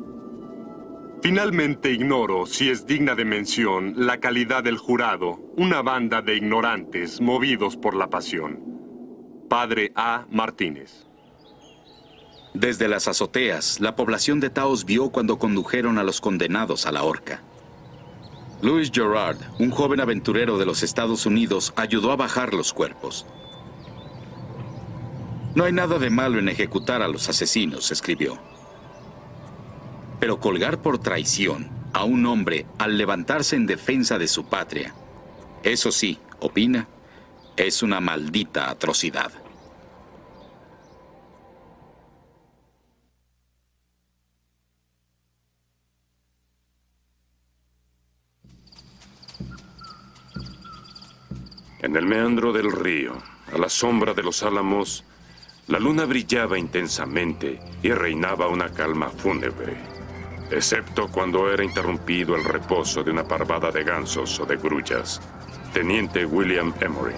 Finalmente ignoro si es digna de mención la calidad del jurado, una banda de ignorantes movidos por la pasión. Padre A. Martínez. Desde las azoteas, la población de Taos vio cuando condujeron a los condenados a la horca. Louis Gerard, un joven aventurero de los Estados Unidos, ayudó a bajar los cuerpos. No hay nada de malo en ejecutar a los asesinos, escribió. Pero colgar por traición a un hombre al levantarse en defensa de su patria, eso sí, opina, es una maldita atrocidad. En el meandro del río, a la sombra de los álamos, la luna brillaba intensamente y reinaba una calma fúnebre, excepto cuando era interrumpido el reposo de una parvada de gansos o de grullas. Teniente William Emory.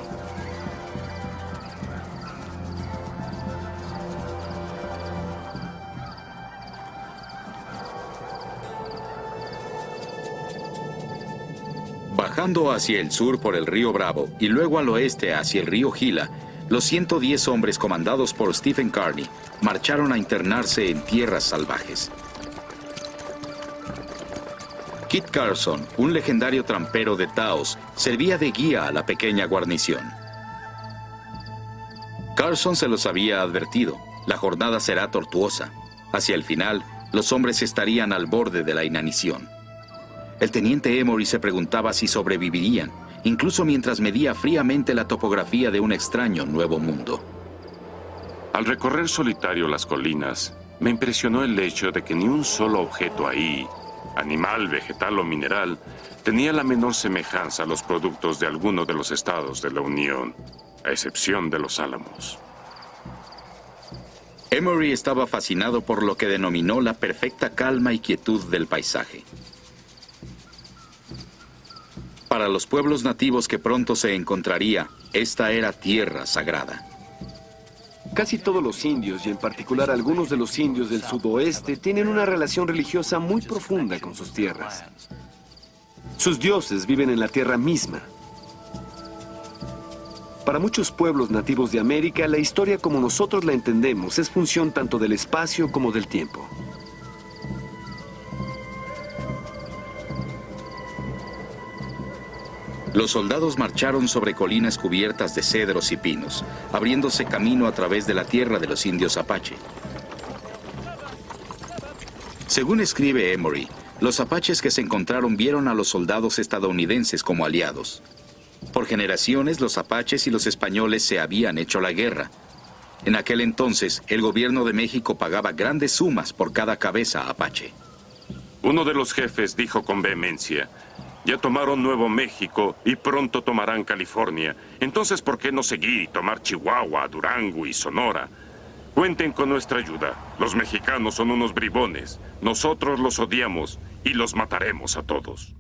Bajando hacia el sur por el río Bravo y luego al oeste hacia el río Gila, los 110 hombres comandados por Stephen Kearny marcharon a internarse en tierras salvajes. Kit Carson, un legendario trampero de Taos, servía de guía a la pequeña guarnición. Carson se los había advertido: la jornada será tortuosa. Hacia el final, los hombres estarían al borde de la inanición. El teniente Emory se preguntaba si sobrevivirían, incluso mientras medía fríamente la topografía de un extraño nuevo mundo. Al recorrer solitario las colinas, me impresionó el hecho de que ni un solo objeto ahí, animal, vegetal o mineral, tenía la menor semejanza a los productos de alguno de los estados de la Unión, a excepción de los álamos. Emory estaba fascinado por lo que denominó la perfecta calma y quietud del paisaje. Para los pueblos nativos que pronto se encontraría, esta era tierra sagrada. Casi todos los indios, y en particular algunos de los indios del sudoeste, tienen una relación religiosa muy profunda con sus tierras. Sus dioses viven en la tierra misma. Para muchos pueblos nativos de América, la historia como nosotros la entendemos es función tanto del espacio como del tiempo. Los soldados marcharon sobre colinas cubiertas de cedros y pinos, abriéndose camino a través de la tierra de los indios apache. Según escribe Emory, los apaches que se encontraron vieron a los soldados estadounidenses como aliados. Por generaciones, los apaches y los españoles se habían hecho la guerra. En aquel entonces, el gobierno de México pagaba grandes sumas por cada cabeza apache. Uno de los jefes dijo con vehemencia: ya tomaron Nuevo México y pronto tomarán California. Entonces, ¿por qué no seguir y tomar Chihuahua, Durango y Sonora? Cuenten con nuestra ayuda. Los mexicanos son unos bribones. Nosotros los odiamos y los mataremos a todos.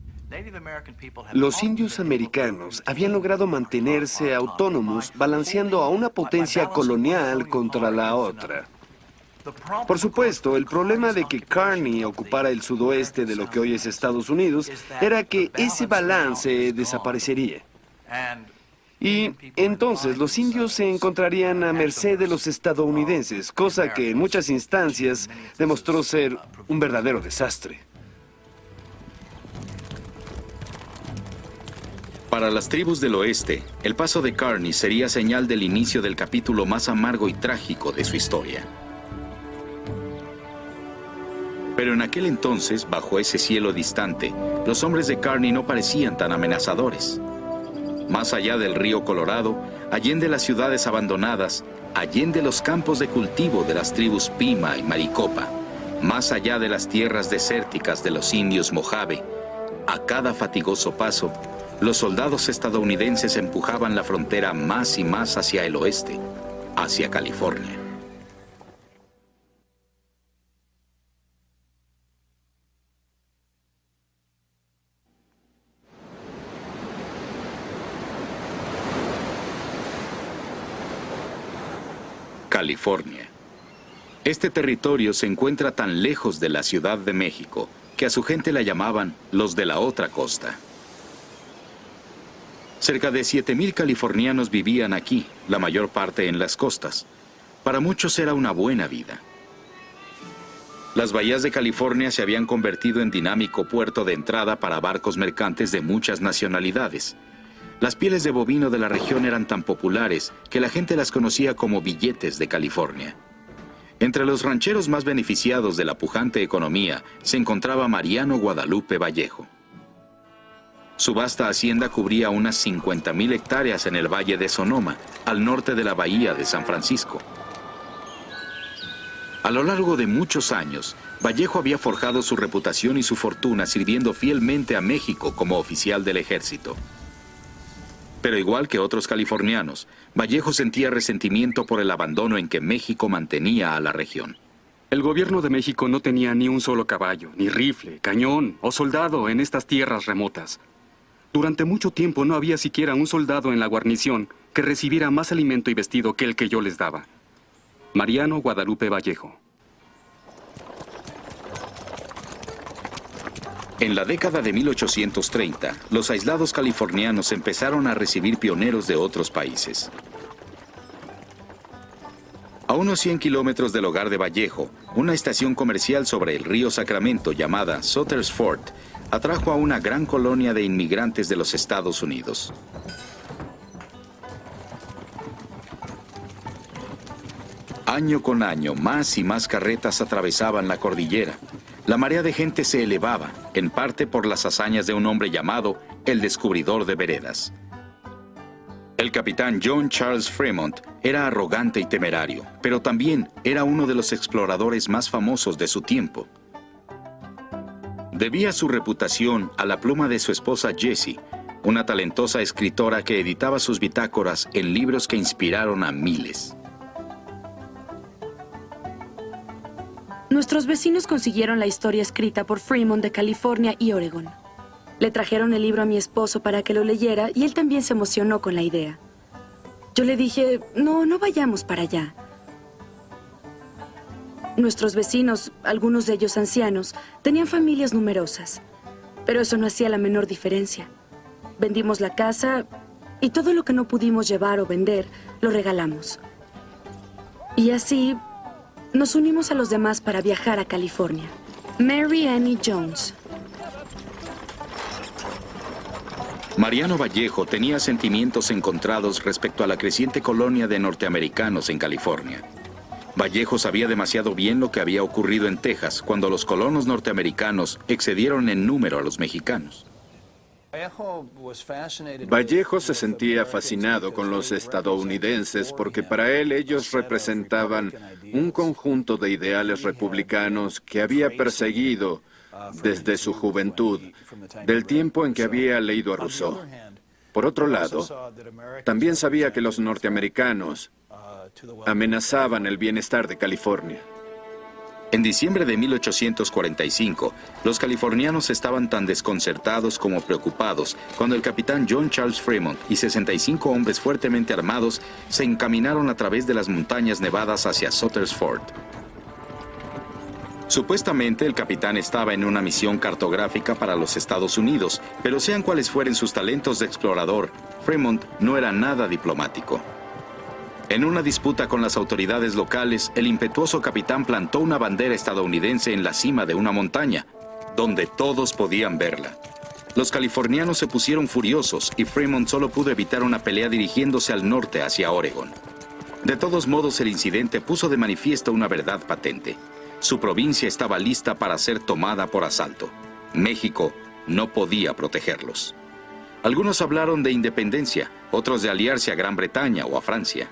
Los indios americanos habían logrado mantenerse autónomos, balanceando a una potencia colonial contra la otra. Por supuesto, el problema de que Kearny ocupara el sudoeste de lo que hoy es Estados Unidos era que ese balance desaparecería. Y entonces los indios se encontrarían a merced de los estadounidenses, cosa que en muchas instancias demostró ser un verdadero desastre. Para las tribus del oeste, el paso de Kearny sería señal del inicio del capítulo más amargo y trágico de su historia. Pero en aquel entonces, bajo ese cielo distante, los hombres de Kearny no parecían tan amenazadores. Más allá del río Colorado, allende las ciudades abandonadas, allende los campos de cultivo de las tribus Pima y Maricopa, más allá de las tierras desérticas de los indios Mojave, a cada fatigoso paso, los soldados estadounidenses empujaban la frontera más y más hacia el oeste, hacia California. California. Este territorio se encuentra tan lejos de la Ciudad de México que a su gente la llamaban los de la otra costa. Cerca de 7,000 californianos vivían aquí, la mayor parte en las costas. Para muchos era una buena vida. Las bahías de California se habían convertido en dinámico puerto de entrada para barcos mercantes de muchas nacionalidades. Las pieles de bovino de la región eran tan populares que la gente las conocía como billetes de California. Entre los rancheros más beneficiados de la pujante economía se encontraba Mariano Guadalupe Vallejo. Su vasta hacienda cubría unas 50,000 hectáreas en el Valle de Sonoma, al norte de la bahía de San Francisco. A lo largo de muchos años, Vallejo había forjado su reputación y su fortuna sirviendo fielmente a México como oficial del ejército. Pero igual que otros californianos, Vallejo sentía resentimiento por el abandono en que México mantenía a la región. El gobierno de México no tenía ni un solo caballo, ni rifle, cañón o soldado en estas tierras remotas. Durante mucho tiempo no había siquiera un soldado en la guarnición que recibiera más alimento y vestido que el que yo les daba. Mariano Guadalupe Vallejo. En la década de 1830, los aislados californianos empezaron a recibir pioneros de otros países. A unos 100 kilómetros del hogar de Vallejo, una estación comercial sobre el río Sacramento llamada Sutter's Fort atrajo a una gran colonia de inmigrantes de los Estados Año con año, más y más carretas atravesaban la cordillera. La marea de gente se elevaba, en parte por las hazañas de un hombre llamado el descubridor de veredas. El capitán John Charles Fremont era arrogante y temerario, pero también era uno de los exploradores más famosos de su tiempo. Debía su reputación a la pluma de su esposa Jessie, una talentosa escritora que editaba sus bitácoras en libros que inspiraron a miles. Nuestros vecinos consiguieron la historia escrita por Fremont de California y Oregón. Le trajeron el libro a mi esposo para que lo leyera y él también se emocionó con la idea. Yo le dije, no vayamos para allá. Nuestros vecinos, algunos de ellos ancianos, tenían familias numerosas, pero eso no hacía la menor diferencia. Vendimos la casa y todo lo que no pudimos llevar o vender, lo regalamos. Y así nos unimos a los demás para viajar a California. Mary Annie Jones. Mariano Vallejo tenía sentimientos encontrados respecto a la creciente colonia de norteamericanos en California. Vallejo sabía demasiado bien lo que había ocurrido en Texas cuando los colonos norteamericanos excedieron en número a los mexicanos. Vallejo se sentía fascinado con los estadounidenses porque para él ellos representaban un conjunto de ideales republicanos que había perseguido desde su juventud, del tiempo en que había leído a Rousseau. Por otro lado, también sabía que los norteamericanos amenazaban el bienestar de California. En diciembre de 1845, los californianos estaban tan desconcertados como preocupados cuando el capitán John Charles Fremont y 65 hombres fuertemente armados se encaminaron a través de las montañas nevadas hacia Sutter's Fort. Supuestamente el capitán estaba en una misión cartográfica para los Estados Unidos, pero sean cuales fueren sus talentos de explorador, Fremont no era nada diplomático. En una disputa con las autoridades locales, el impetuoso capitán plantó una bandera estadounidense en la cima de una montaña, donde todos podían verla. Los californianos se pusieron furiosos y Fremont solo pudo evitar una pelea dirigiéndose al norte hacia Oregón. De todos modos, el incidente puso de manifiesto una verdad patente. Su provincia estaba lista para ser tomada por asalto. México no podía protegerlos. Algunos hablaron de independencia, otros de aliarse a Gran Bretaña o a Francia.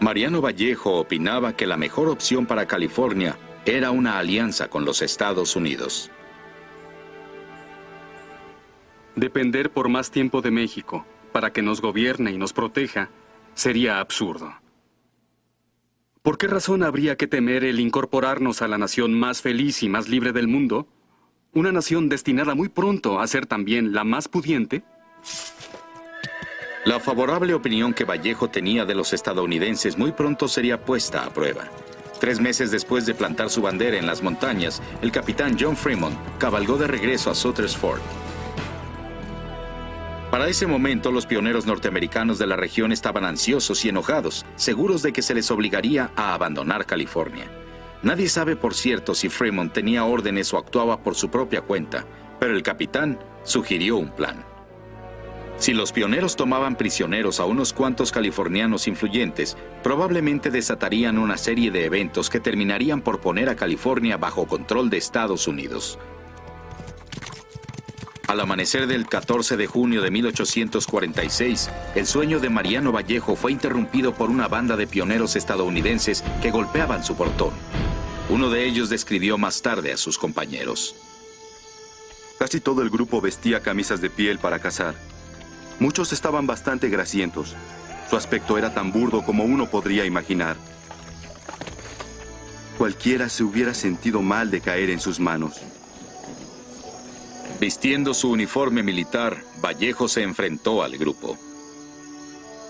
Mariano Vallejo opinaba que la mejor opción para California era una alianza con los Estados Unidos. Depender por más tiempo de México para que nos gobierne y nos proteja sería absurdo. ¿Por qué razón habría que temer el incorporarnos a la nación más feliz y más libre del mundo? ¿Una nación destinada muy pronto a ser también la más pudiente? La favorable opinión que Vallejo tenía de los estadounidenses muy pronto sería puesta a prueba. 3 meses después de plantar su bandera en las montañas, el capitán John Fremont cabalgó de regreso a Sutter's Fort. Para ese momento, los pioneros norteamericanos de la región estaban ansiosos y enojados, seguros de que se les obligaría a abandonar California. Nadie sabe por cierto si Fremont tenía órdenes o actuaba por su propia cuenta, pero el capitán sugirió un plan. Si los pioneros tomaban prisioneros a unos cuantos californianos influyentes, probablemente desatarían una serie de eventos que terminarían por poner a California bajo control de Estados Unidos. Al amanecer del 14 de junio de 1846, el sueño de Mariano Vallejo fue interrumpido por una banda de pioneros estadounidenses que golpeaban su portón. Uno de ellos describió más tarde a sus compañeros. Casi todo el grupo vestía camisas de piel para cazar. Muchos estaban bastante grasientos. Su aspecto era tan burdo como uno podría imaginar. Cualquiera se hubiera sentido mal de caer en sus manos. Vistiendo su uniforme militar, Vallejo se enfrentó al grupo.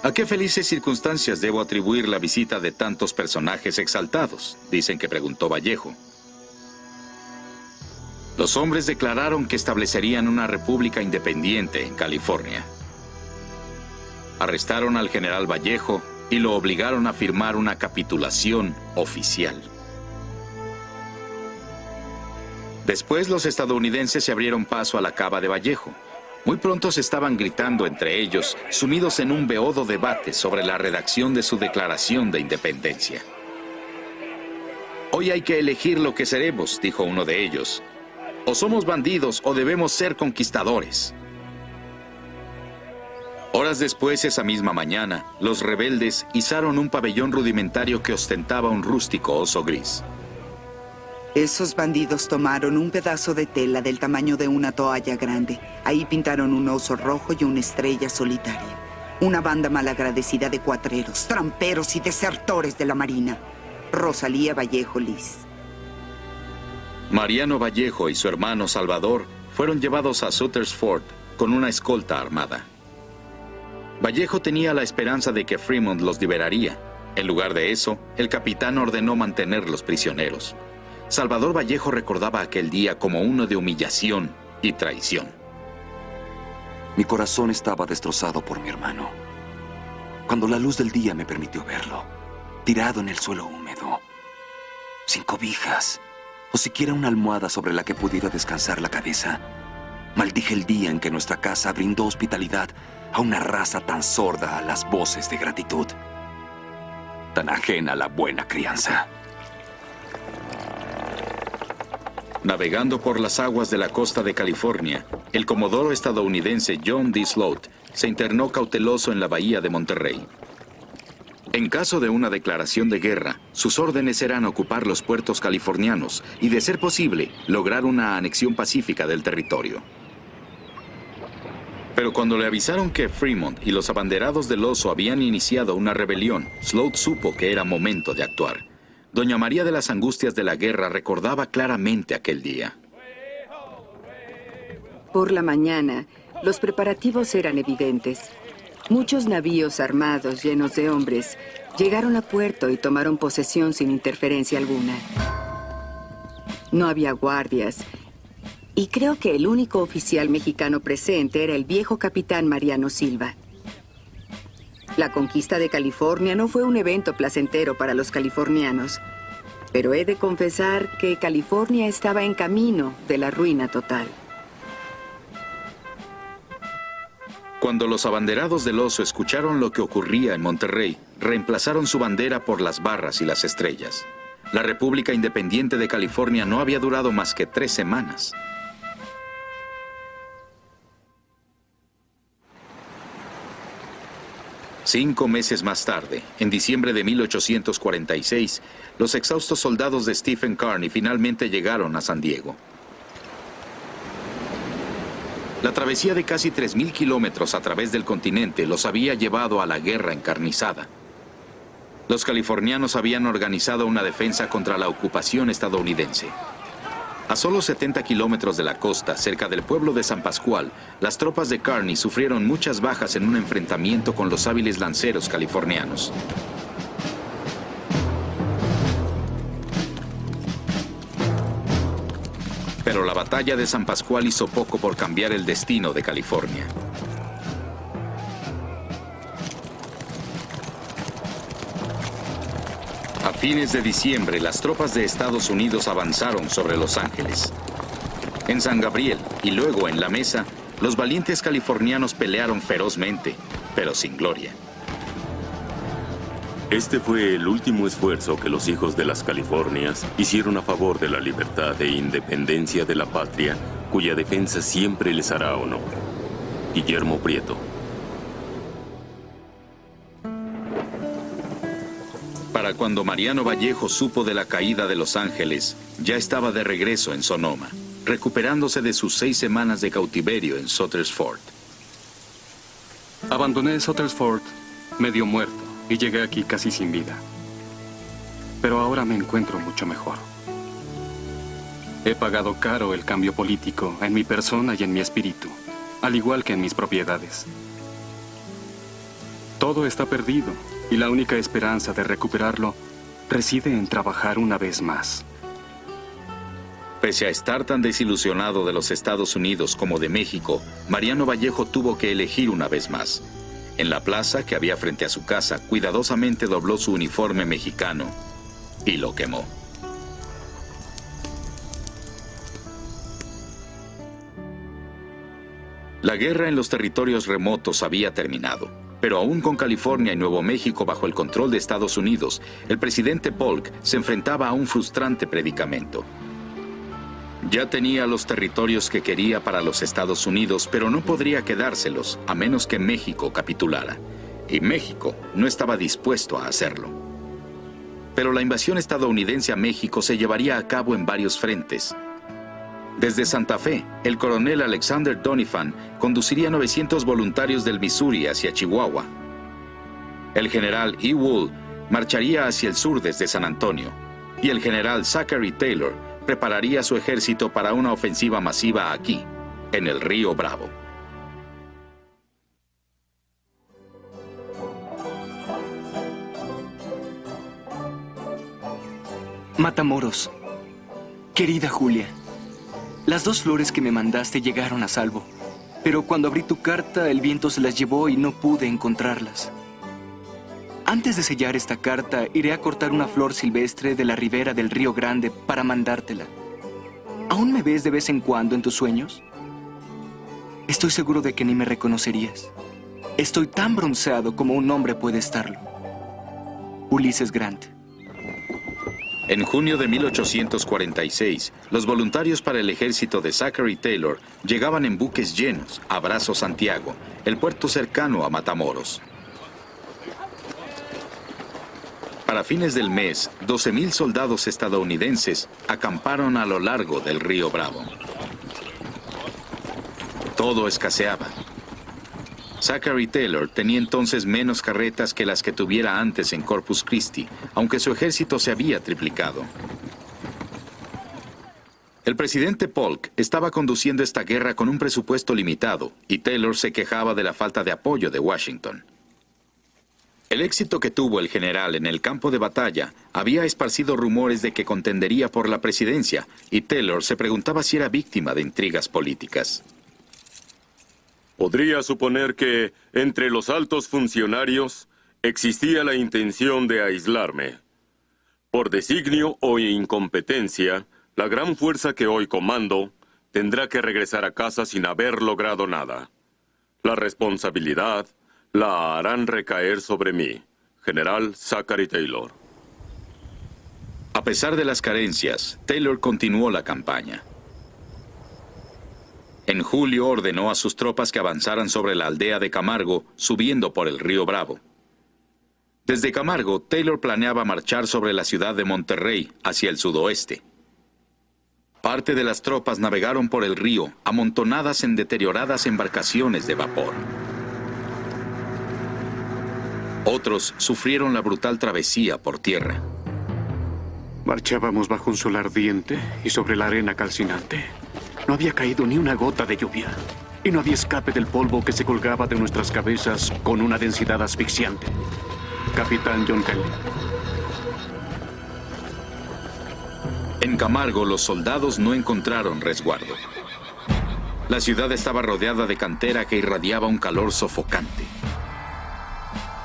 ¿A qué felices circunstancias debo atribuir la visita de tantos personajes exaltados?, dicen que preguntó Vallejo. Los hombres declararon que establecerían una república independiente en California. Arrestaron al general Vallejo y lo obligaron a firmar una capitulación oficial. Después los estadounidenses se abrieron paso a la cava de Vallejo. Muy pronto se estaban gritando entre ellos, sumidos en un beodo debate sobre la redacción de su Declaración de Independencia. Hoy hay que elegir lo que seremos, dijo uno de ellos. O somos bandidos o debemos ser conquistadores. Horas después, esa misma mañana, los rebeldes izaron un pabellón rudimentario que ostentaba un rústico oso gris. Esos bandidos tomaron un pedazo de tela del tamaño de una toalla grande. Ahí pintaron un oso rojo y una estrella solitaria. Una banda malagradecida de cuatreros, tramperos y desertores de la Marina. Rosalía Vallejo Liz. Mariano Vallejo y su hermano Salvador fueron llevados a Sutter's Fort con una escolta armada. Vallejo tenía la esperanza de que Fremont los liberaría. En lugar de eso, el capitán ordenó mantenerlos prisioneros. Salvador Vallejo recordaba aquel día como uno de humillación y traición. Mi corazón estaba destrozado por mi hermano. Cuando la luz del día me permitió verlo, tirado en el suelo húmedo, sin cobijas, o siquiera una almohada sobre la que pudiera descansar la cabeza, maldije el día en que nuestra casa brindó hospitalidad a una raza tan sorda a las voces de gratitud, tan ajena a la buena crianza. Navegando por las aguas de la costa de California, el comodoro estadounidense John D. Sloat se internó cauteloso en la bahía de Monterrey. En caso de una declaración de guerra, sus órdenes eran ocupar los puertos californianos y, de ser posible, lograr una anexión pacífica del territorio. Pero cuando le avisaron que Fremont y los abanderados del Oso habían iniciado una rebelión, Sloat supo que era momento de actuar. Doña María de las Angustias de la Guerra recordaba claramente aquel día. Por la mañana, los preparativos eran evidentes. Muchos navíos armados llenos de hombres llegaron a puerto y tomaron posesión sin interferencia alguna. No había guardias, y creo que el único oficial mexicano presente era el viejo capitán Mariano Silva. La conquista de California no fue un evento placentero para los californianos, pero he de confesar que California estaba en camino de la ruina total. Cuando los abanderados del Oso escucharon lo que ocurría en Monterrey, reemplazaron su bandera por las barras y las estrellas. La República Independiente de California no había durado más que 3 semanas. Cinco meses más tarde, en diciembre de 1846, los exhaustos soldados de Stephen Kearny finalmente llegaron a San Diego. La travesía de casi 3.000 kilómetros a través del continente los había llevado a la guerra encarnizada. Los californianos habían organizado una defensa contra la ocupación estadounidense. A solo 70 kilómetros de la costa, cerca del pueblo de San Pascual, las tropas de Kearny sufrieron muchas bajas en un enfrentamiento con los hábiles lanceros californianos. Pero la batalla de San Pascual hizo poco por cambiar el destino de California. A fines de diciembre, las tropas de Estados Unidos avanzaron sobre Los Ángeles. En San Gabriel y luego en La Mesa, los valientes californianos pelearon ferozmente, pero sin gloria. Este fue el último esfuerzo que los hijos de las Californias hicieron a favor de la libertad e independencia de la patria, cuya defensa siempre les hará honor. Guillermo Prieto. Para cuando Mariano Vallejo supo de la caída de Los Ángeles, ya estaba de regreso en Sonoma, recuperándose de sus 6 semanas de cautiverio en Sutter's Fort. Abandoné Sutter's Fort medio muerto y llegué aquí casi sin vida. Pero ahora me encuentro mucho mejor. He pagado caro el cambio político en mi persona y en mi espíritu, al igual que en mis propiedades. Todo está perdido y la única esperanza de recuperarlo reside en trabajar una vez más. Pese a estar tan desilusionado de los Estados Unidos como de México, Mariano Vallejo tuvo que elegir una vez más. En la plaza que había frente a su casa, cuidadosamente dobló su uniforme mexicano y lo quemó. La guerra en los territorios remotos había terminado, pero aún con California y Nuevo México bajo el control de Estados Unidos, el presidente Polk se enfrentaba a un frustrante predicamento. Ya tenía los territorios que quería para los Estados Unidos, pero no podría quedárselos a menos que México capitulara. Y México no estaba dispuesto a hacerlo. Pero la invasión estadounidense a México se llevaría a cabo en varios frentes. Desde Santa Fe, el coronel Alexander Doniphan conduciría 900 voluntarios del Missouri hacia Chihuahua. El general E. Wool marcharía hacia el sur desde San Antonio, y el general Zachary Taylor prepararía su ejército para una ofensiva masiva aquí, en el río Bravo. Matamoros. Querida Julia, las 2 flores que me mandaste llegaron a salvo, pero cuando abrí tu carta el viento se las llevó y no pude encontrarlas. Antes de sellar esta carta, iré a cortar una flor silvestre de la ribera del Río Grande para mandártela. ¿Aún me ves de vez en cuando en tus sueños? Estoy seguro de que ni me reconocerías. Estoy tan bronceado como un hombre puede estarlo. Ulises Grant. En junio de 1846, los voluntarios para el ejército de Zachary Taylor llegaban en buques llenos a Brazo Santiago, el puerto cercano a Matamoros. Para fines del mes, 12,000 soldados estadounidenses acamparon a lo largo del río Bravo. Todo escaseaba. Zachary Taylor tenía entonces menos carretas que las que tuviera antes en Corpus Christi, aunque su ejército se había triplicado. El presidente Polk estaba conduciendo esta guerra con un presupuesto limitado, y Taylor se quejaba de la falta de apoyo de Washington. El éxito que tuvo el general en el campo de batalla había esparcido rumores de que contendería por la presidencia, y Taylor se preguntaba si era víctima de intrigas políticas. Podría suponer que, entre los altos funcionarios, existía la intención de aislarme. Por designio o incompetencia, la gran fuerza que hoy comando tendrá que regresar a casa sin haber logrado nada. La responsabilidad la harán recaer sobre mí, General Zachary Taylor. A pesar de las carencias, Taylor continuó la campaña. En julio ordenó a sus tropas que avanzaran sobre la aldea de Camargo, subiendo por el río Bravo. Desde Camargo, Taylor planeaba marchar sobre la ciudad de Monterrey, hacia el sudoeste. Parte de las tropas navegaron por el río, amontonadas en deterioradas embarcaciones de vapor. Otros sufrieron la brutal travesía por tierra. Marchábamos bajo un sol ardiente y sobre la arena calcinante. No había caído ni una gota de lluvia, y no había escape del polvo que se colgaba de nuestras cabezas con una densidad asfixiante. Capitán John Kelly. En Camargo, los soldados no encontraron resguardo. La ciudad estaba rodeada de cantera que irradiaba un calor sofocante.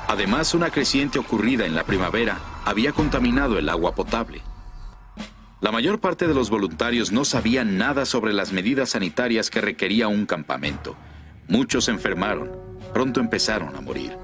Además, una creciente ocurrida en la primavera había contaminado el agua potable. La mayor parte de los voluntarios no sabían nada sobre las medidas sanitarias que requería un campamento. Muchos se enfermaron. Pronto empezaron a morir.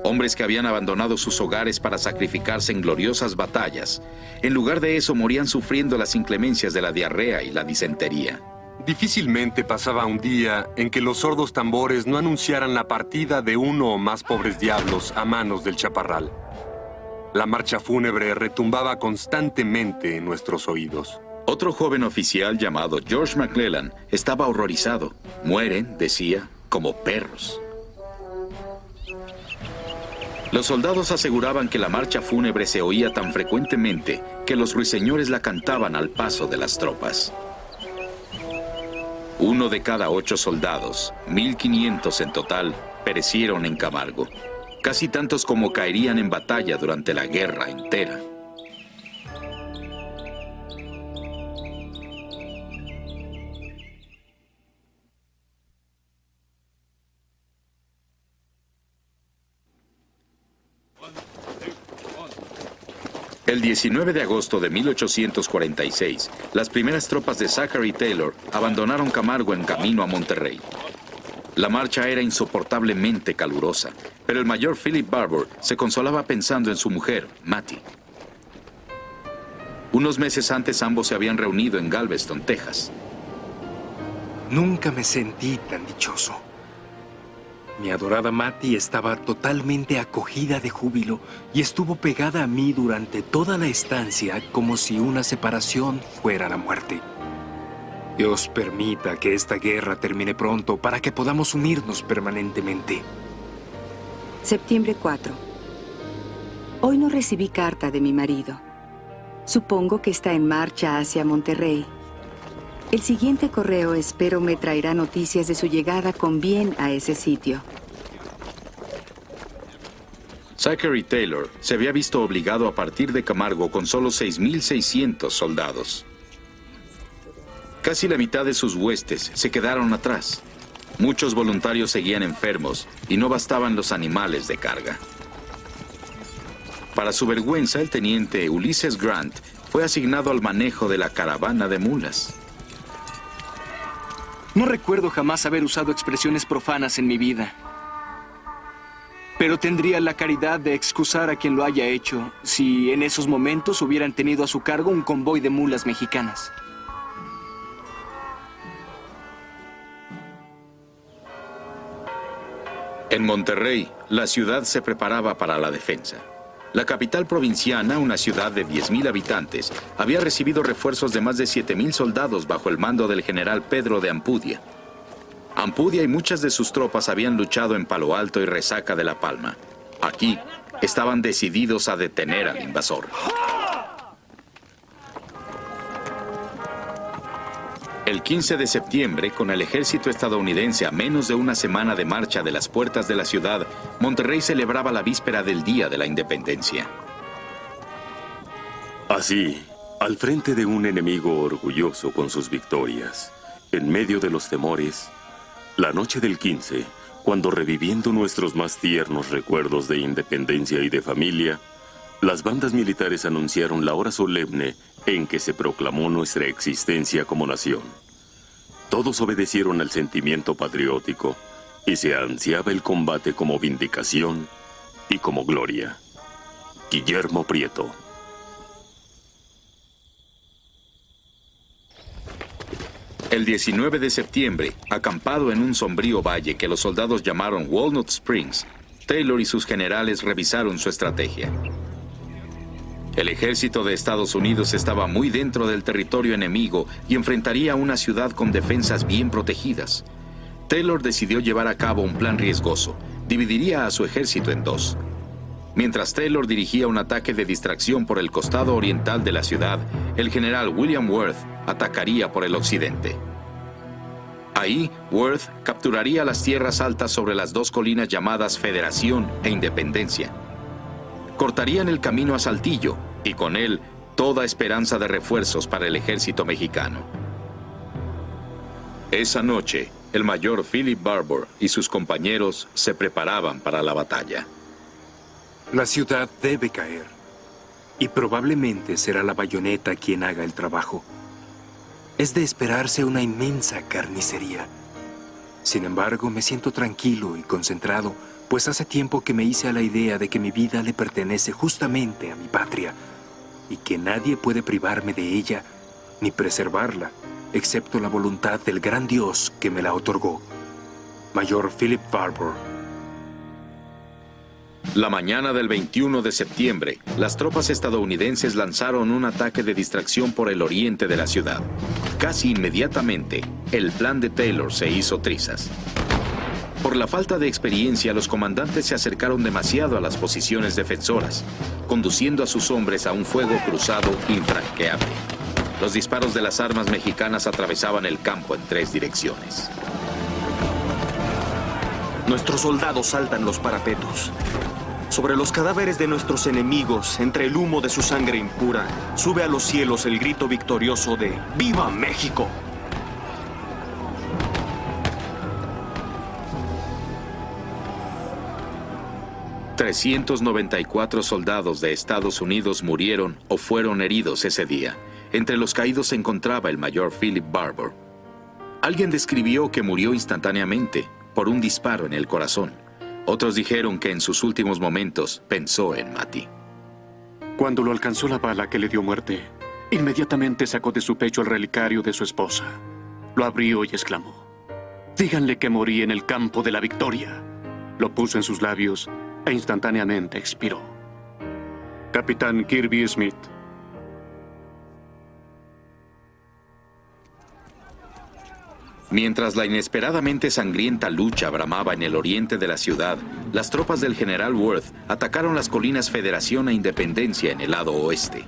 Hombres que habían abandonado sus hogares para sacrificarse en gloriosas batallas. En lugar de eso, morían sufriendo las inclemencias de la diarrea y la disentería. Difícilmente pasaba un día en que los sordos tambores no anunciaran la partida de uno o más pobres diablos a manos del chaparral. La marcha fúnebre retumbaba constantemente en nuestros oídos. Otro joven oficial llamado George McClellan estaba horrorizado. Mueren, decía, como perros. Los soldados aseguraban que la marcha fúnebre se oía tan frecuentemente que los ruiseñores la cantaban al paso de las tropas. 1 de cada 8 soldados, 1,500 en total, perecieron en Camargo. Casi tantos como caerían en batalla durante la guerra entera. El 19 de agosto de 1846, las primeras tropas de Zachary Taylor abandonaron Camargo en camino a Monterrey. La marcha era insoportablemente calurosa, pero el mayor Philip Barbour se consolaba pensando en su mujer, Mattie. Unos meses antes ambos se habían reunido en Galveston, Texas. Nunca me sentí tan dichoso. Mi adorada Mattie estaba totalmente acogida de júbilo y estuvo pegada a mí durante toda la estancia como si una separación fuera la muerte. Dios permita que esta guerra termine pronto para que podamos unirnos permanentemente. Septiembre 4. Hoy no recibí carta de mi marido. Supongo que está en marcha hacia Monterrey. El siguiente correo espero me traerá noticias de su llegada con bien a ese sitio. Zachary Taylor se había visto obligado a partir de Camargo con solo 6,600 soldados. Casi la mitad de sus huestes se quedaron atrás. Muchos voluntarios seguían enfermos y no bastaban los animales de carga. Para su vergüenza, el teniente Ulysses Grant fue asignado al manejo de la caravana de mulas. No recuerdo jamás haber usado expresiones profanas en mi vida. Pero tendría la caridad de excusar a quien lo haya hecho si en esos momentos hubieran tenido a su cargo un convoy de mulas mexicanas. En Monterrey, la ciudad se preparaba para la defensa. La capital provinciana, una ciudad de 10,000 habitantes, había recibido refuerzos de más de 7,000 soldados bajo el mando del general Pedro de Ampudia. Ampudia y muchas de sus tropas habían luchado en Palo Alto y Resaca de la Palma. Aquí, estaban decididos a detener al invasor. El 15 de septiembre, con el ejército estadounidense a menos de una semana de marcha de las puertas de la ciudad, Monterrey celebraba la víspera del Día de la Independencia. Así, al frente de un enemigo orgulloso con sus victorias, en medio de los temores, la noche del 15, cuando reviviendo nuestros más tiernos recuerdos de independencia y de familia, las bandas militares anunciaron la hora solemne en que se proclamó nuestra existencia como nación. Todos obedecieron al sentimiento patriótico y se ansiaba el combate como vindicación y como gloria. Guillermo Prieto. El 19 de septiembre, acampado en un sombrío valle que los soldados llamaron Walnut Springs, Taylor y sus generales revisaron su estrategia. El ejército de Estados Unidos estaba muy dentro del territorio enemigo y enfrentaría una ciudad con defensas bien protegidas. Taylor decidió llevar a cabo un plan riesgoso. Dividiría a su ejército en dos. Mientras Taylor dirigía un ataque de distracción por el costado oriental de la ciudad, el general William Worth atacaría por el occidente. Ahí, Worth capturaría las tierras altas sobre las dos colinas llamadas Federación e Independencia. Cortarían el camino a Saltillo y con él toda esperanza de refuerzos para el ejército mexicano. Esa noche, el mayor Philip Barbour y sus compañeros se preparaban para la batalla. La ciudad debe caer y probablemente será la bayoneta quien haga el trabajo. Es de esperarse una inmensa carnicería. Sin embargo, me siento tranquilo y concentrado, pues hace tiempo que me hice a la idea de que mi vida le pertenece justamente a mi patria y que nadie puede privarme de ella ni preservarla, excepto la voluntad del gran Dios que me la otorgó. Mayor Philip Barbour. La mañana del 21 de septiembre, las tropas estadounidenses lanzaron un ataque de distracción por el oriente de la ciudad. Casi inmediatamente, el plan de Taylor se hizo trizas. Por la falta de experiencia, los comandantes se acercaron demasiado a las posiciones defensoras, conduciendo a sus hombres a un fuego cruzado infranqueable. Los disparos de las armas mexicanas atravesaban el campo en 3 direcciones. Nuestros soldados saltan los parapetos. Sobre los cadáveres de nuestros enemigos, entre el humo de su sangre impura, sube a los cielos el grito victorioso de ¡Viva México! $394 soldados de Estados Unidos murieron o fueron heridos ese día. Entre los caídos se encontraba el mayor Philip Barbour. Alguien describió que murió instantáneamente, por un disparo en el corazón. Otros dijeron que en sus últimos momentos pensó en Mati. Cuando lo alcanzó la bala que le dio muerte, inmediatamente sacó de su pecho el relicario de su esposa. Lo abrió y exclamó: «Díganle que morí en el campo de la victoria». Lo puso en sus labios e instantáneamente expiró. Capitán Kirby Smith. Mientras la inesperadamente sangrienta lucha bramaba en el oriente de la ciudad, las tropas del general Worth atacaron las colinas Federación e Independencia en el lado oeste.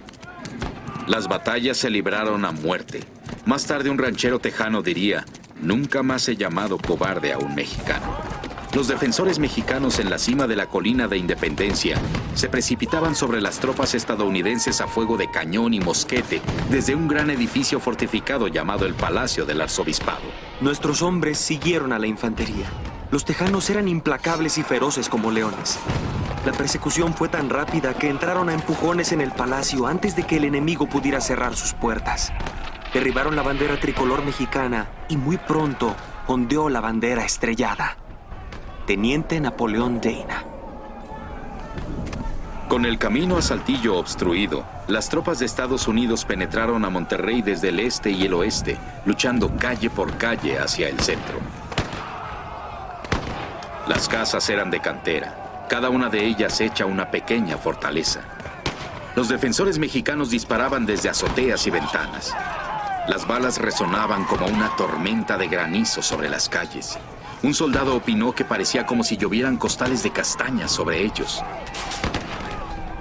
Las batallas se libraron a muerte. Más tarde un ranchero tejano diría: «Nunca más he llamado cobarde a un mexicano». Los defensores mexicanos en la cima de la colina de Independencia se precipitaban sobre las tropas estadounidenses a fuego de cañón y mosquete desde un gran edificio fortificado llamado el Palacio del Arzobispado. Nuestros hombres siguieron a la infantería. Los tejanos eran implacables y feroces como leones. La persecución fue tan rápida que entraron a empujones en el palacio antes de que el enemigo pudiera cerrar sus puertas. Derribaron la bandera tricolor mexicana y muy pronto ondeó la bandera estrellada. Teniente Napoleón Dana. Con el camino a Saltillo obstruido, las tropas de Estados Unidos penetraron a Monterrey desde el este y el oeste, luchando calle por calle hacia el centro. Las casas eran de cantera, cada una de ellas hecha una pequeña fortaleza. Los defensores mexicanos disparaban desde azoteas y ventanas. Las balas resonaban como una tormenta de granizo sobre las calles. Un soldado opinó que parecía como si llovieran costales de castañas sobre ellos.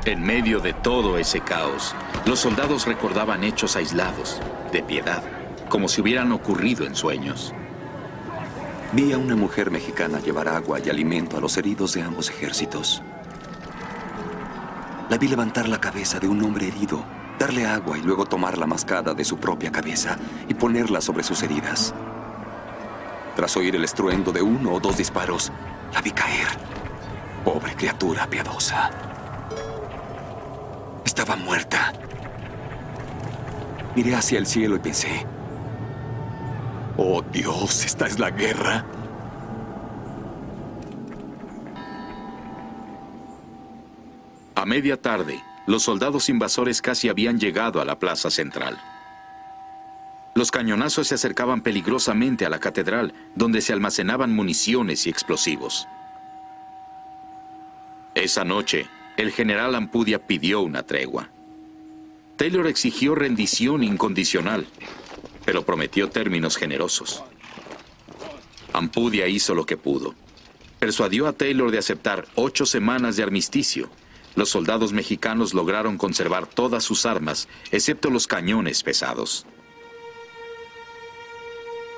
En medio de todo ese caos, los soldados recordaban hechos aislados, de piedad, como si hubieran ocurrido en sueños. Vi a una mujer mexicana llevar agua y alimento a los heridos de ambos ejércitos. La vi levantar la cabeza de un hombre herido, darle agua y luego tomar la mascada de su propia cabeza y ponerla sobre sus heridas. Tras oír el estruendo de 1 o 2 disparos, la vi caer. Pobre criatura piadosa. Estaba muerta. Miré hacia el cielo y pensé: «Oh Dios, ¿esta es la guerra?». A media tarde, los soldados invasores casi habían llegado a la plaza central. Los cañonazos se acercaban peligrosamente a la catedral, donde se almacenaban municiones y explosivos. Esa noche, el general Ampudia pidió una tregua. Taylor exigió rendición incondicional, pero prometió términos generosos. Ampudia hizo lo que pudo. Persuadió a Taylor de aceptar 8 semanas de armisticio. Los soldados mexicanos lograron conservar todas sus armas, excepto los cañones pesados.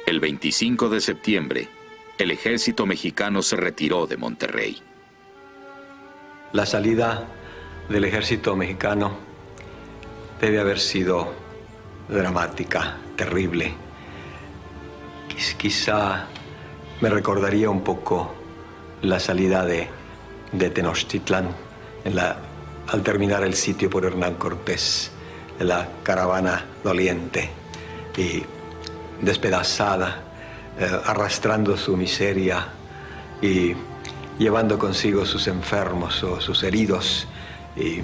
El 25 de septiembre, el ejército mexicano se retiró de Monterrey. La salida del ejército mexicano debe haber sido dramática, terrible. Quizá me recordaría un poco la salida de Tenochtitlán al terminar el sitio por Hernán Cortés, la caravana doliente y despedazada, arrastrando su miseria y llevando consigo sus enfermos o sus heridos y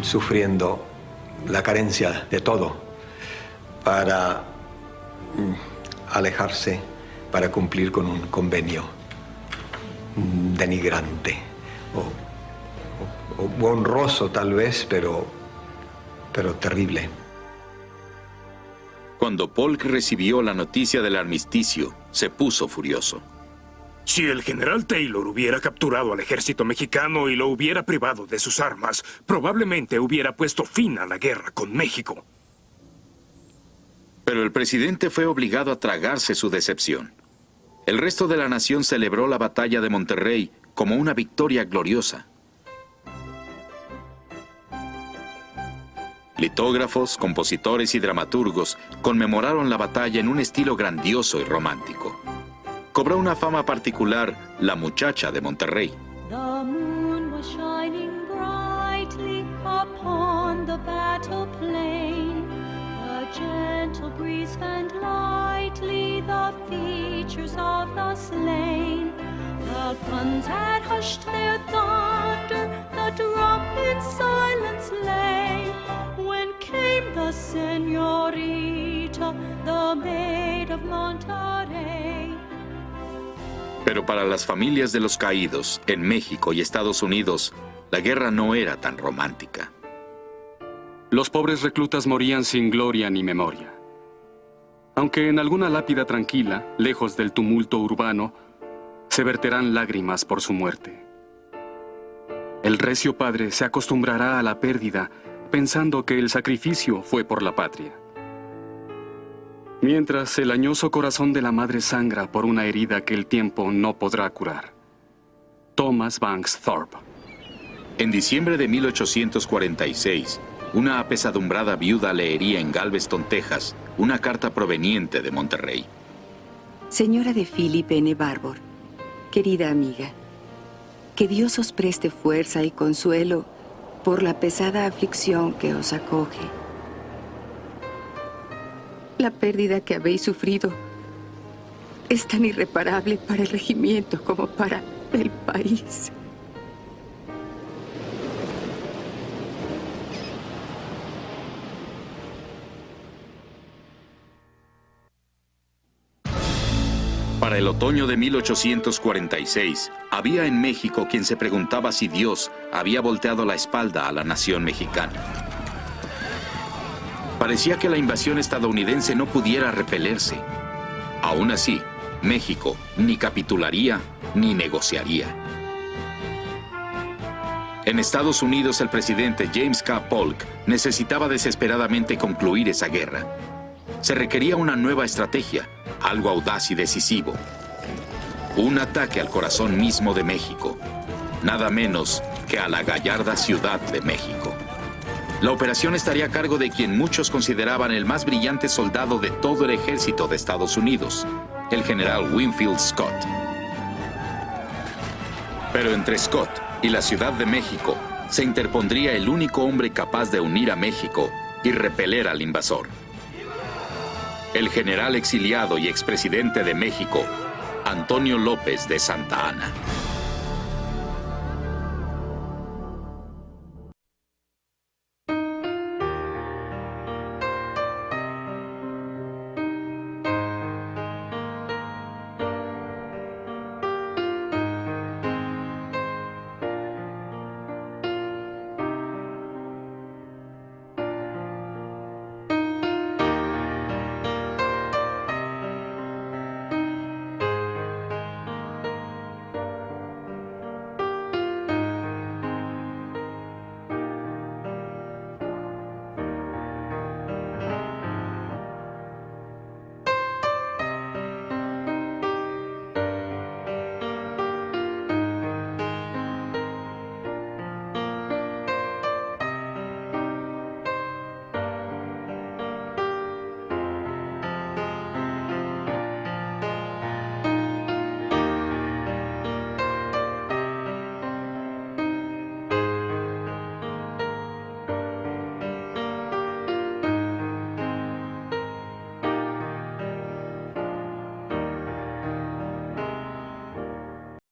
sufriendo la carencia de todo para alejarse, para cumplir con un convenio denigrante o honroso tal vez, pero terrible. Cuando Polk recibió la noticia del armisticio, se puso furioso. Si el general Taylor hubiera capturado al ejército mexicano y lo hubiera privado de sus armas, probablemente hubiera puesto fin a la guerra con México. Pero el presidente fue obligado a tragarse su decepción. El resto de la nación celebró la batalla de Monterrey como una victoria gloriosa. Litógrafos, compositores y dramaturgos conmemoraron la batalla en un estilo grandioso y romántico. Cobró una fama particular la muchacha de Monterrey. The moon was shining brightly upon the battle plain. A gentle breeze fanned lightly the feet preachers of the slain. The guns had hushed their thunder, the drum in silence lay, when came the señorita, the maid of Monterrey. Pero para las familias de los caídos en México y Estados Unidos, la guerra no era tan romántica. Los pobres reclutas morían sin gloria ni memoria. Aunque en alguna lápida tranquila, lejos del tumulto urbano, se verterán lágrimas por su muerte. El recio padre se acostumbrará a la pérdida, pensando que el sacrificio fue por la patria. Mientras el añoso corazón de la madre sangra por una herida que el tiempo no podrá curar. Thomas Banks Thorpe. En diciembre de 1846, una apesadumbrada viuda leería en Galveston, Texas, una carta proveniente de Monterrey. Señora de Philip N. Barbour, querida amiga, que Dios os preste fuerza y consuelo por la pesada aflicción que os acoge. La pérdida que habéis sufrido es tan irreparable para el regimiento como para el país. Para el otoño de 1846, había en México quien se preguntaba si Dios había volteado la espalda a la nación mexicana. Parecía que la invasión estadounidense no pudiera repelerse. Aún así, México ni capitularía ni negociaría. En Estados Unidos, el presidente James K. Polk necesitaba desesperadamente concluir esa guerra. Se requería una nueva estrategia, algo audaz y decisivo. Un ataque al corazón mismo de México, nada menos que a la gallarda Ciudad de México. La operación estaría a cargo de quien muchos consideraban el más brillante soldado de todo el ejército de Estados Unidos, el general Winfield Scott. Pero entre Scott y la Ciudad de México se interpondría el único hombre capaz de unir a México y repeler al invasor. El general exiliado y expresidente de México, Antonio López de Santa Anna.